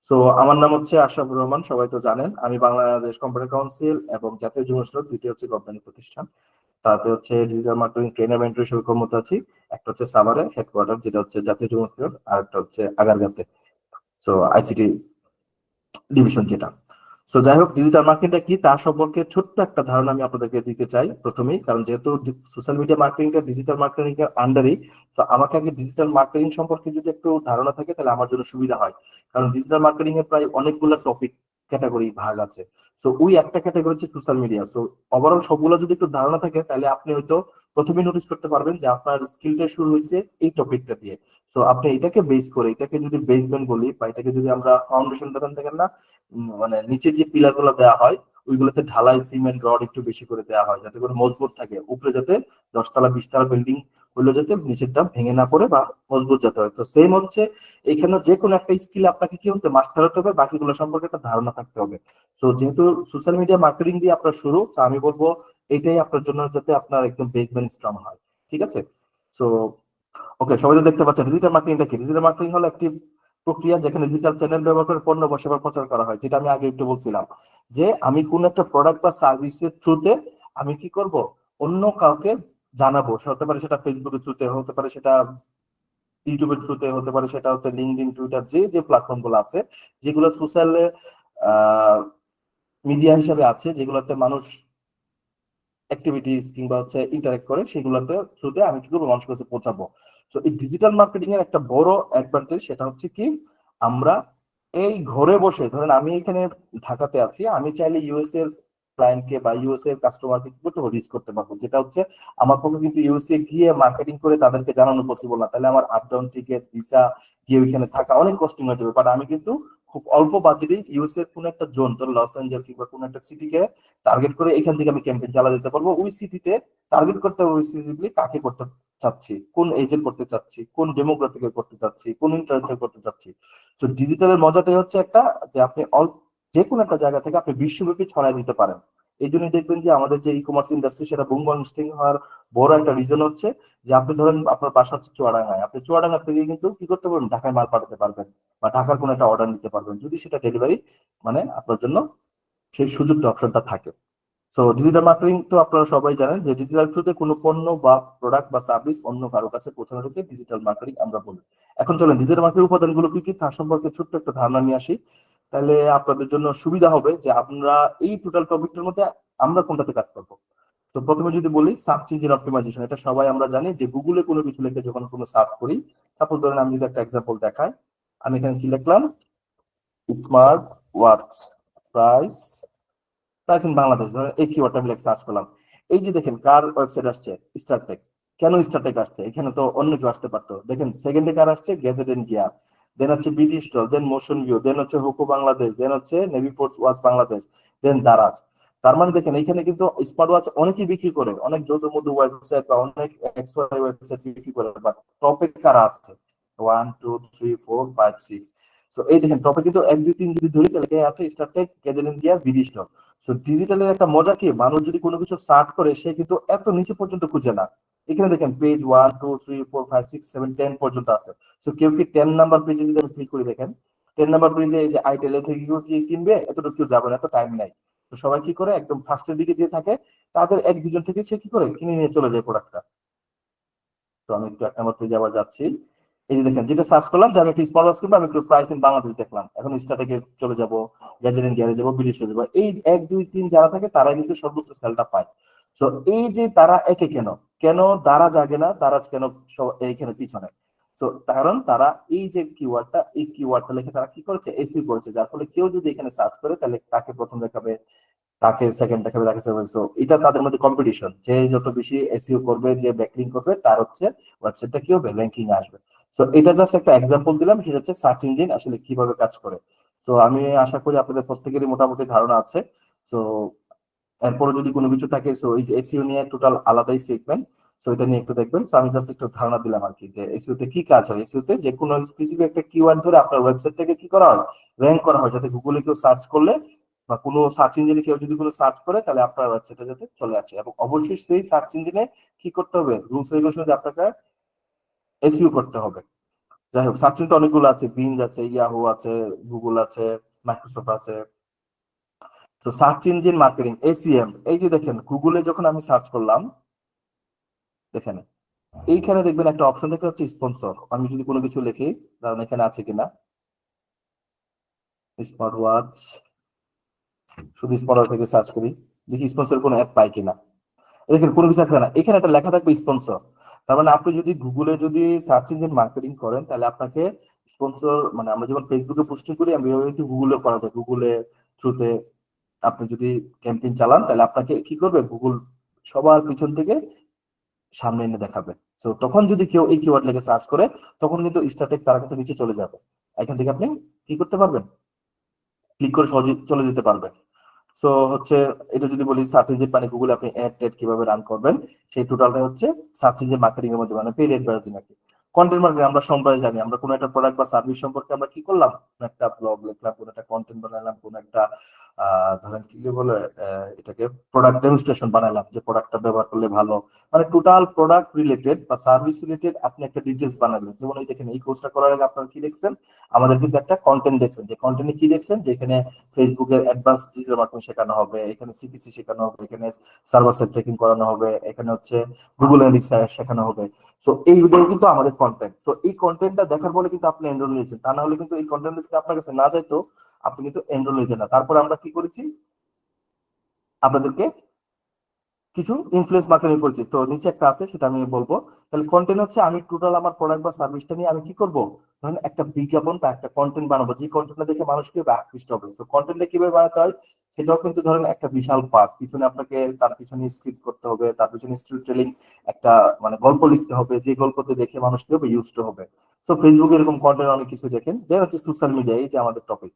So আমার নাম হচ্ছে আশরাফুর রহমান, সবাই তো জানেন। আমি বাংলাদেশ কম্পিউটার কাউন্সিল এবং জাতীয় যুব সংসদ দুটি হচ্ছে কোম্পানি প্রতিষ্ঠান। তাতে হচ্ছে ডিজিটাল মার্কেটিং ট্রেনার মেন্টর হিসেবে কর্মরত আছি। একটা হচ্ছে সাভারে হেডকোয়ার্টার, যেটা হচ্ছে জাতীয় যুব সংসদ, আর একটা হচ্ছে আগারগাঁওতে, সো আইসিটি ডিভিশন যেটা। সো যাই হোক, ডিজিটাল মার্কেটিংটা কি তার সম্পর্কে ছোট্ট একটা ধারণা আমি আপনাদেরকে দিতে চাই প্রথমেই, কারণ যেহেতু সোশ্যাল মিডিয়া মার্কেটিংটা ডিজিটাল মার্কেটিং এর আন্ডারই। তো আমাকে আগে ডিজিটাল মার্কেটিং সম্পর্কে যদি একটু ধারণা থাকে তাহলে আমার জন্য সুবিধা হয়, কারণ ডিজিটাল মার্কেটিং এর প্রায় অনেকগুলো টপিক ক্যাটাগরি ভাগ আছে। সো ওই একটা ক্যাটাগরি হচ্ছে সোশ্যাল মিডিয়া। সো ওভারঅল সবগুলো যদি একটু ধারণা থাকে তাহলে আপনি হয়তো প্রথমে নোটিস করতে পারবেন যে আপনার স্কিলটা শুরু হয়েছে এই টপিকটা দিয়ে। সো আপনি এটাকে বেস করে, এটাকে যদি বেসমেন্ট বলি বা এটাকে যদি আমরা ফাউন্ডেশন দোকান থেকে না, মানে নিচের যে পিলার গুলো দেওয়া হয় ওইগুলোতে ঢালাই সিমেন্ট রড একটু বেশি করে দেওয়া হয়, যাতে করে মজবুত থাকে, উপরে যাতে 10 তলা 20 তলা বিল্ডিং হইলো যাতে নিচেরটা ভেঙে না পড়ে বা মজবুত যাতে হয়। তো সেম হচ্ছে এইখানে যে কোনো একটা স্কিল আপনাকে কি হতে মাস্টার হতে হবে, বাকিগুলো সম্পর্কে একটা ধারণা থাকতে হবে। তো যেহেতু সোশ্যাল মিডিয়া মার্কেটিং দিয়ে আপনার শুরু, তো আমি বলবো এটাই আপনার জন্য যাতে আপনার একদম বেসমেন্ট স্ট্রং হয়। ঠিক আছে। সো ওকে, সবাই তো দেখতে পাচ্ছেন ডিজিটাল মার্কেটিংটা কি। ডিজিটাল মার্কেটিং হলো একটি প্রক্রিয়া যেখানে ডিজিটাল চ্যানেল ব্যবহার করে পণ্য বা সেবা প্রচার করা হয়, যেটা আমি আগে একটু বলছিলাম, যে আমি কোন একটা প্রোডাক্ট বা সার্ভিসের থ্রুতে আমি কি করব, অন্য কাউকে জানাবো। সে হতে পারে সেটা ফেসবুকের থ্রুতে, হতে পারে সেটা ইউটিউবের থ্রুতে, হতে পারে সেটা হচ্ছে লিঙ্কডইন, টুইটার, যে যে প্ল্যাটফর্ম গুলো আছে, যেগুলো সোশ্যাল মিডিয়া হিসাবে আছে, যেগুলোতে মানুষ অ্যাক্টিভিটিস কিংবা হচ্ছে ইন্টারেক্ট করে, সেগুলোতে থ্রুতে আমি কি করবো, মানুষের কাছে পৌঁছাবো। তো এই ডিজিটাল মার্কেটিং এর একটা বড় অ্যাডভান্টেজ সেটা হচ্ছে কি, আমরা এই ঘরে বসে, ধরেন আমি এখানে ঢাকাতে আছি, আমি চাইলে ইউএস এর ক্লায়েন্টকে বা ইউএস এর কাস্টমারকে কি করতে পারবো, রিচ করতে পারবো, যেটা হচ্ছে আমার পক্ষে কিন্তু ইউএসএ গিয়ে মার্কেটিং করে তাদেরকে জানানো পসিবল না। তাহলে আমার আপ ডাউন টিকিট, ভিসা, গিয়ে ওইখানে থাকা অনেক কস্টিং হয়ে যাবে। বাট আমি কিন্তু খুব অল্প বাজেটে ইউএস এর কোন একটা জোন, ধর লস এঞ্জেল কিংবা কোন একটা সিটিকে টার্গেট করে এখান থেকে আমি ক্যাম্পেইন চালা দিতে পারবো। ওই সিটিতে টার্গেট করতে হবে স্পেসিফিকলি কাকে করতে চাচ্ছি, কোন এজে করতে চাচ্ছি, কোন ডেমোগ্রাফিকে করতে চাচ্ছি, কোন ইন্টারেস্টে করতে চাচ্ছি। তো ডিজিটালের মজাটাই হচ্ছে একটা, যে আপনি যে কোনো একটা জায়গা থেকে আপনি বিশ্বব্যাপী ছড়াই দিতে পারেন। এই জন্যই দেখবেন যে আমাদের যে ই কমার্স ইন্ডাস্ট্রি সেটা বুম বাস্টিং হওয়ার বড় একটা রিজন হচ্ছে যে আপনি ধরেন আপনার বাসা হচ্ছে চুয়াডাঙ্গায়, আপনি চুয়াডাঙ্গা থেকে কিন্তু কি করতে পারবেন, ঢাকায় মাল পাঠাতে পারবেন বা ঢাকার কোনো একটা অর্ডার নিতে পারবেন, যদি সেটা ডেলিভারি মানে আপনার জন্য সেই সুযোগটা অপশনটা থাকে। সো ডিজিটাল মার্কেটিং তো আপনারা সবাই জানেন যে ডিজিটাল থ্রুতে কোনো পণ্য বা প্রোডাক্ট বা সার্ভিস অন্য কারো কাছে পৌঁছানোকে ডিজিটাল মার্কেটিং আমরা বলি। এখন চলেন ডিজিটাল মার্কেটিং উপাদানগুলো কি কি তার সম্পর্কে ছোট্ট একটা ধারণা নিয়ে আসি। তাহলে আপনাদের জন্য সুবিধা হবে যে আমরা এই টোটাল টপিকটার মধ্যে আমরা কোনটাতে কাজ করবো। তো প্রথমে যদি বলি সার্চ ইঞ্জিন অপটিমাইজেশন, এটা সবাই আমরা জানি যে গুগলে কোনো কিছু লিখে যখন কোনো সার্চ করি, সাপোজ ধরেন আমি যদি একটা এক্সাম্পল দেখাই, আমি এখানে কি লিখলাম, smart watch price, price in Bangladesh, ধরেন এই কিওয়ার্ডটা আমি সার্চ করলাম। এই যে দেখেন কার ওয়েবসাইট আসছে, স্টারটেক। কেন স্টারটেক আসছে, এখানে তো অন্য কেউ আসতে পারতো। দেখেন সেকেন্ডে কার আসছে, গ্যাজেট এন্ড গিয়ার, দেন হচ্ছে বিডি স্টল, দেন মোশন ভিউ, দেন হচ্ছে হুকো বাংলাদেশ, দেন হচ্ছে নেভি ফোর্স ওয়াচ বাংলাদেশ, দেন দারাজ। তার মানে দেখেন এখানে কিন্তু স্মার্ট ওয়াচ অনেকেই বিক্রি করে, অনেক যৌথ মধু ওয়েবসাইট বা অনেক এক্স ওয়াই ওয়েবসাইট বিক্রি করে, বাট টপে কারা আছে, 1 2 3 4 5 6। সো এই দেখেন টপে কিন্তু 1 2 3 যদি ধরি তাহলে কে আছে, স্টারটেক, গ্যাজেট এন্ড গিয়ার, বিডি স্টল। সো ডিজিটালের একটা মজা কি, মানুষ যদি কোনো কিছু সার্চ করে সে কিন্তু এত নিচে পর্যন্ত খুঁজে না। এখানে দেখেন পেজ 1 2 3 4 5 6 7 10 পর্যন্ত আছে। সো কেউ কি 10 নাম্বার পেজে যদি আমি ক্লিক করি, দেখেন 10 নাম্বার পেজে এই যে আইটেল থেকে কেউ কি কিনবে, এতটুকু কেউ যাবে না, এত টাইম নাই। তো সবাই কি করে, একদম ফার্স্টের দিকে যে থাকে তাদের এক দুজন থেকে সে কি করে কিনে নিয়ে চলে যায় প্রোডাক্টটা। তো আমি একটু 1 নাম্বার পেজে আবার যাচ্ছি। এই যে দেখেন যেটা সার্চ করলাম যে আমি একটু স্মার্ট ওয়াচ কিনবো, আমি একটু প্রাইস ইন বাংলাদেশ দেখলাম, এখন স্টার্টেকে চলে যাব, গ্যাজেট গিয়ারে যাবো, বিদেশে যাবো। এই 1 2 3 যারা থাকে তারা কিন্তু সর্বোচ্চ সেলটা পায়। তো এই যে তারা একে কেন, কেন দারাজ আগে না, দারাজ কেন এইখানে পিছনে? তো কারণ তারা এই যে কিওয়ার্ডটা, এই কিওয়ার্ডটা লিখে তারা কি করেছে, এসইও করেছে, যার ফলে কেউ যদি এখানে সার্চ করে তাহলে তাকে প্রথম দেখাবে, তাকে সেকেন্ড দেখাবে, তাকে সেভেন। সো এটা তাদের মধ্যে কম্পিটিশন, যে যত বেশি এসইও করবে, যে ব্যাকলিং করবে, তার হচ্ছে ওয়েবসাইটটা কি হবে, র্যাঙ্কিং আসবে। সো এটা জাস্ট একটা এক্সাম্পল দিলাম, সেটা হচ্ছে সার্চ ইঞ্জিন আসলে কিভাবে কাজ করে। তো আমি আশা করি আপনাদের প্রত্যেকেরই মোটামুটি ধারণা আছে। তো এরপরে যদি কোনো কিছু থাকে, সো এই যে এসইও নিয়ে টোটাল আলাদাই সেগমেন্ট, সো এটা নিয়ে একটু দেখবেন। সো আমি জাস্ট একটু ধারণা দিলাম আর কি, যে এসইও তে কি কাজ হয়। এসইও তে যে কোনো স্পেসিফিক একটা কিওয়ার্ড ধরে আপনার ওয়েবসাইটটাকে কি করা হয়, র্যাঙ্ক করা হয়, যাতে গুগলে কেউ সার্চ করলে বা কোনো সার্চ ইঞ্জিনে কেউ যদি কোনো সার্চ করে তাহলে আপনার ওয়েবসাইটে যাতে চলে আসে। এবং অবশ্যই সেই সার্চ ইঞ্জিনে কি করতে হবে, রুলস রেগুলেশন আপনাকে এসইও করতে হবে। যাই হোক, সার্চ ইঞ্জিন তো অনেকগুলো আছে, বিঞ্জ আছে, ইয়াহু আছে, গুগল আছে, মাইক্রোসফট আছে। তো সার্চ ইঞ্জিন মার্কেটিং, এসিএম, এই যে দেখেন গুগলে যখন আমি সার্চ করলাম, দেখেন এইখানে দেখবেন একটা অপশন দেখতে হচ্ছে স্পন্সর। আমি যদি কোনো কিছু লিখি, কারণ এখানে আছে কিনা, স্মার্ট ওয়াচ, শুধু স্পন্সর থেকে সার্চ করি, দেখি স্পন্সর কোনো অ্যাড পাই কিনা। দেখেন কোনো কিছু থাকবে না, এখানে একটা লেখা থাকবে স্পন্সর। তার মানে আপনি যদি গুগলে যদি সার্চ ইঞ্জিন মার্কেটিং করেন, তাহলে আপনাকে স্পন্সর, মানে আমরা যেমন ফেসবুকে পোস্টিং করি, আমি এভাবে কিন্তু গুগলে করা যায়। গুগলে থ্রুতে আপনি যদি ক্যাম্পেইন চালান, তাহলে আপনাকে কি করবে, গুগল সবার পিছন থেকে সামনে এনে দেখাবে। তো তখন যদি কেউ এই কিওয়ার্ড লেগে সার্চ করে, তখন কিন্তু স্ট্যাটিক তারা কিন্তু নিচে চলে যাবে। এখান থেকে আপনি কি করতে পারবেন, ক্লিক করে সহজে চলে যেতে পারবেন। সো হচ্ছে, এটা যদি বলি সার্চ ইঞ্জিন মানে গুগলে আপনি অ্যাড টেড কিভাবে রান করবেন, সেই টোটালটা হচ্ছে সার্চ ইঞ্জিন মার্কেটিং এর মধ্যে, মানে পেইড অ্যাডভার্টাইজিং আর কি। কন্টেন্ট মার্কেটিং আমরা সবাই জানি, আমরা কোনো একটা প্রোডাক্ট বা সার্ভিস সম্পর্কে আমরা কি করলাম, কোনো একটা ব্লগ লিখলাম, কোনো একটা কন্টেন্ট বানালাম, কোনো একটা ধরেন কি বলে এটাকে প্রোডাক্ট ডেমনস্ট্রেশন বানালাম, যে প্রোডাক্টটা ব্যবহার করলে ভালো, মানে টোটাল প্রোডাক্ট রিলেটেড বা সার্ভিস রিলেটেড আপনি একটা ডিটেলস বানালেন। যেমন এই দেখেন, এই কোর্সটা করার আগে আপনারা কি দেখছেন, আমাদের কিন্তু একটা কন্টেন্ট দেখছেন, যে কন্টেন্টে কি দেখছেন, যে এখানে ফেসবুকের অ্যাডভান্স ডিজিটাল মার্কেটিং শেখানো হবে, এখানে সিপিসি শেখানো হবে, এখানে সার্ভার সাইড ট্র্যাকিং করানো হবে, এখানে হচ্ছে গুগল অ্যানালিটিক্স শেখানো হবে। সো এই ভিডিও কিন্তু আমাদের কন্টেন্ট। সো এই কন্টেন্টটা দেখার পরে কিন্তু আপনি এনরোল নিয়েছেন, তা না হলে কিন্তু এই কন্টেন্ট যদি আপনার কাছে না যাইতো, আপনি কিন্তু এনরোল নিতেন না। তারপরে আমরা কি করেছি, আপনাদেরকে কিছু ইনফ্লুয়েন্স মার্কেটিং করছি, তো নিচে একটা আছে, সেটা আমি বলবো। তাহলে কন্টেন্ট হচ্ছে, আমি টোটাল আমার প্রোডাক্ট বা সার্ভিসটা নিয়ে আমি কি করব, ধরেন একটা বিজ্ঞাপন বা একটা কন্টেন্ট বানাবো, যে কন্টেন্টটা দেখে মানুষ কিভাবে আকৃষ্ট হবে। তো কন্টেন্টটা কিভাবে বানাতে হয়, সেটাও কিন্তু ধরেন একটা বিশাল পার্ট, পিছনে আপনাকে তার পিছনে স্ক্রিপ্ট করতে হবে, তার পিছনে স্টোরি টেলিং, একটা মানে গল্প লিখতে হবে, যে গল্পতে দেখে মানুষ কিভাবে ইউজড হবে। সো ফেসবুকে এরকম কন্টেন্ট অনেক কিছু দেখেন। দেন হচ্ছে সোশ্যাল মিডিয়া, এই যে আমাদের টপিক,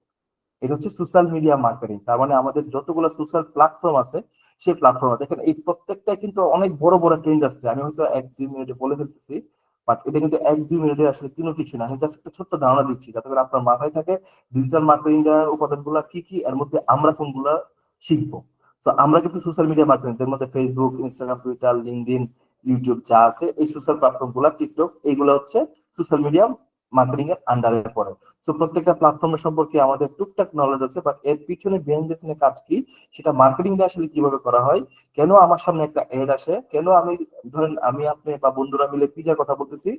এটা হচ্ছে সোশ্যাল মিডিয়া মার্কেটিং। তার মানে আমাদের যতগুলো সোশ্যাল প্ল্যাটফর্ম আছে, সেই প্ল্যাটফর্মে দেখেন এই প্রত্যেকটা কিন্তু অনেক বড় বড় একটা ইন্ডাস্ট্রি। আমি হয়তো 1-2 মিনিটে বলে ফেলতেছি, বাট এটা কিন্তু 1-2 মিনিটে আসলে কোনো কিছু না। আমি জাস্ট একটা ছোট্ট ধারণা দিচ্ছি, যাতে করে আপনার মাথায় থাকে ডিজিটাল মার্কেটিং এর উপাদানগুলো কি কি, এর মধ্যে আমরা কোনগুলা শিখবো। তো আমরা কিন্তু সোশ্যাল মিডিয়া মার্কেটিং, এর মধ্যে Facebook, Instagram, Twitter, LinkedIn, YouTube যা আছে, এই সোশ্যাল প্ল্যাটফর্ম গুলা, টিকটক, এইগুলো হচ্ছে সোশ্যাল মিডিয়া মার্কেটিং এর আন্ডারে পড়ে। সো প্রত্যেকটা প্ল্যাটফর্মের সম্পর্কে আমাদের টুকটাক নলেজ আছে, বাট এর পিছনে বিহাইন্ড দ্য সিনে কাজ কি, সেটা মার্কেটিংটা আসলে কিভাবে করা হয়, কেন আমার সামনে একটা এড আসে, কেন আমি, ধরেন আমি আপনি বা বন্ধুরা মিলে পিজার কথা বলতেছি,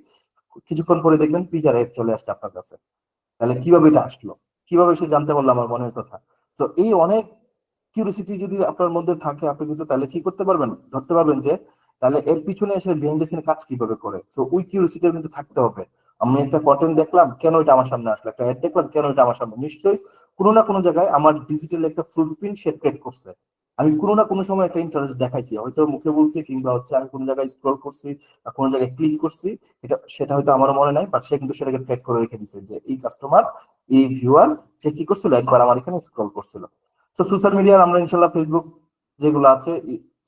কিছুক্ষণ পরে দেখবেন পিজার এড চলে আসছে আপনার কাছে। তাহলে কিভাবে এটা আসলো, কিভাবে সে জানতে পারলো আমার মনের কথা। তো এই অনেক কিউরিসিটি যদি আপনার মধ্যে থাকে, আপনি কিন্তু তাহলে কি করতে পারবেন, ধরতে পারবেন যে তাহলে এর পিছনে এসে বিহাইন্ড দ্য সিনে কাজ কিভাবে করে। তো ওই কিউরিসিটি কিন্তু থাকতে হবে। আমি একটা কন্টেন্ট দেখলাম, কেন এটা আমার সামনে আসলো, একটা অ্যাড দেখলাম, কেন এটা আমার সামনে, নিশ্চয়ই কোনো না কোনো জায়গায় আমার ডিজিটাল একটা ফুটপ্রিন্ট সে ক্রিয়েট করছে। আমি কোনো না কোনো সময় একটা ইন্টারেস্ট দেখাইছি, হয়তো মুখে বলছি, কিংবা হচ্ছে আমি কোনো জায়গায় স্ক্রল করছি বা কোনো জায়গায় ক্লিক করছি, এটা সেটা হয়তো আমার মনে নাই, বাট সে কিন্তু সেটাকে ট্র্যাক করে রেখে দিছে, যে এই কাস্টমার, এই ভিউয়ার, সে কি করছিল, একবার আমার এখানে স্ক্রল করছিল। তো সোশ্যাল মিডিয়ার আমরা ইনশাল্লাহ ফেসবুক যেগুলো আছে,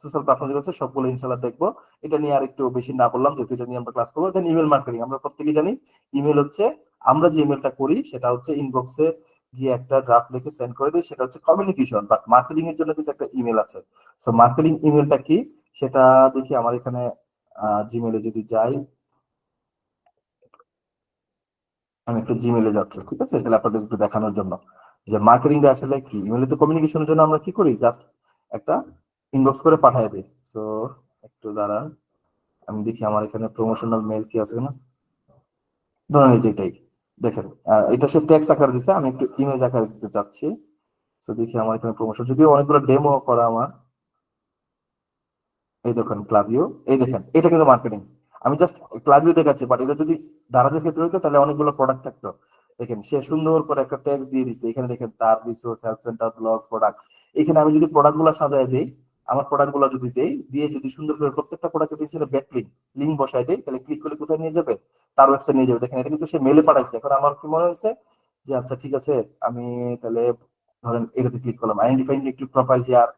সোশ্যাল প্ল্যাটফর্ম যেগুলো আছে, সবগুলো ইনশাল্লাহ দেখবো। এটা নিয়ে আর একটু বেশি না বললাম, যেহেতু এটা নিয়ে আমরা ক্লাস করবো। দেন ইমেল মার্কেটিং, আমরা প্রত্যেকে জানি ইমেল হচ্ছে, আমরা যে ইমেলটা করি সেটা হচ্ছে ইনবক্সে গিয়ে একটা ড্রাফট লিখে সেন্ড করে দিই, সেটা হচ্ছে কমিউনিকেশন। বাট মার্কেটিং এর জন্য কিন্তু একটা ইমেল আছে। সো মার্কেটিং ইমেলটা কি, সেটা দেখি আমার এখানে জিমেলে যদি যাই, আমি একটু জিমেলে যাচ্ছি, ঠিক আছে, তাহলে আপনাদের একটু দেখানোর জন্য যে মার্কেটিংটা আসলে কি। ইমেলে তো কমিউনিকেশনের জন্য আমরা কি করি, জাস্ট একটা ইনবক্স করে পাঠিয়ে দিই। সো একটু দাঁড়ান, আমি দেখি আমার এখানে প্রমোশনাল মেল কি আছে না, ধরেন এই যে এটাই দেখেন, এটা সে টেক্সট আকার দিছে, আমি একটু ইমেজ আকার দিতে চাচ্ছি। তো দেখি আমার এখানে প্রমোশন, যদিও অনেকগুলো ডেমো করা আমার, এই দেখেন ক্লাবিও, এই দেখেন এটা কিন্তু মার্কেটিং। আমি জাস্ট ক্লাবিও দেখাচ্ছি, বাট এটা যদি দারাজের ক্ষেত্রে হইতো, তাহলে অনেকগুলো প্রোডাক্ট থাকতো। দেখেন সে সুন্দর করে একটা ট্যাগ দিয়ে দিচ্ছে, এখানে দেখেন তার resource, help centre, blog, product. এখানে আমি যদি প্রোডাক্ট গুলো সাজায় দিই, আমার প্রোডাক্ট গুলো যদি দেই, দিয়ে যদি সুন্দর করে প্রত্যেকটা প্রোডাক্টের পিছনে ব্যাকলিঙ্ক লিঙ্ক বসায় দেই, তাহলে ক্লিক করলে কোথায় নিয়ে যাবে, তার ওয়েবসাইট নিয়ে যাবে। দেখেন এটা কিন্তু সে মেলে পাঠাইছে। এখন আমার কি মনে হয়েছে, যে আচ্ছা ঠিক আছে, আমি তাহলে ধরেন এটাতে ক্লিক করলাম, আইডেন্টিফাইং একটু প্রোফাইল হিয়ার,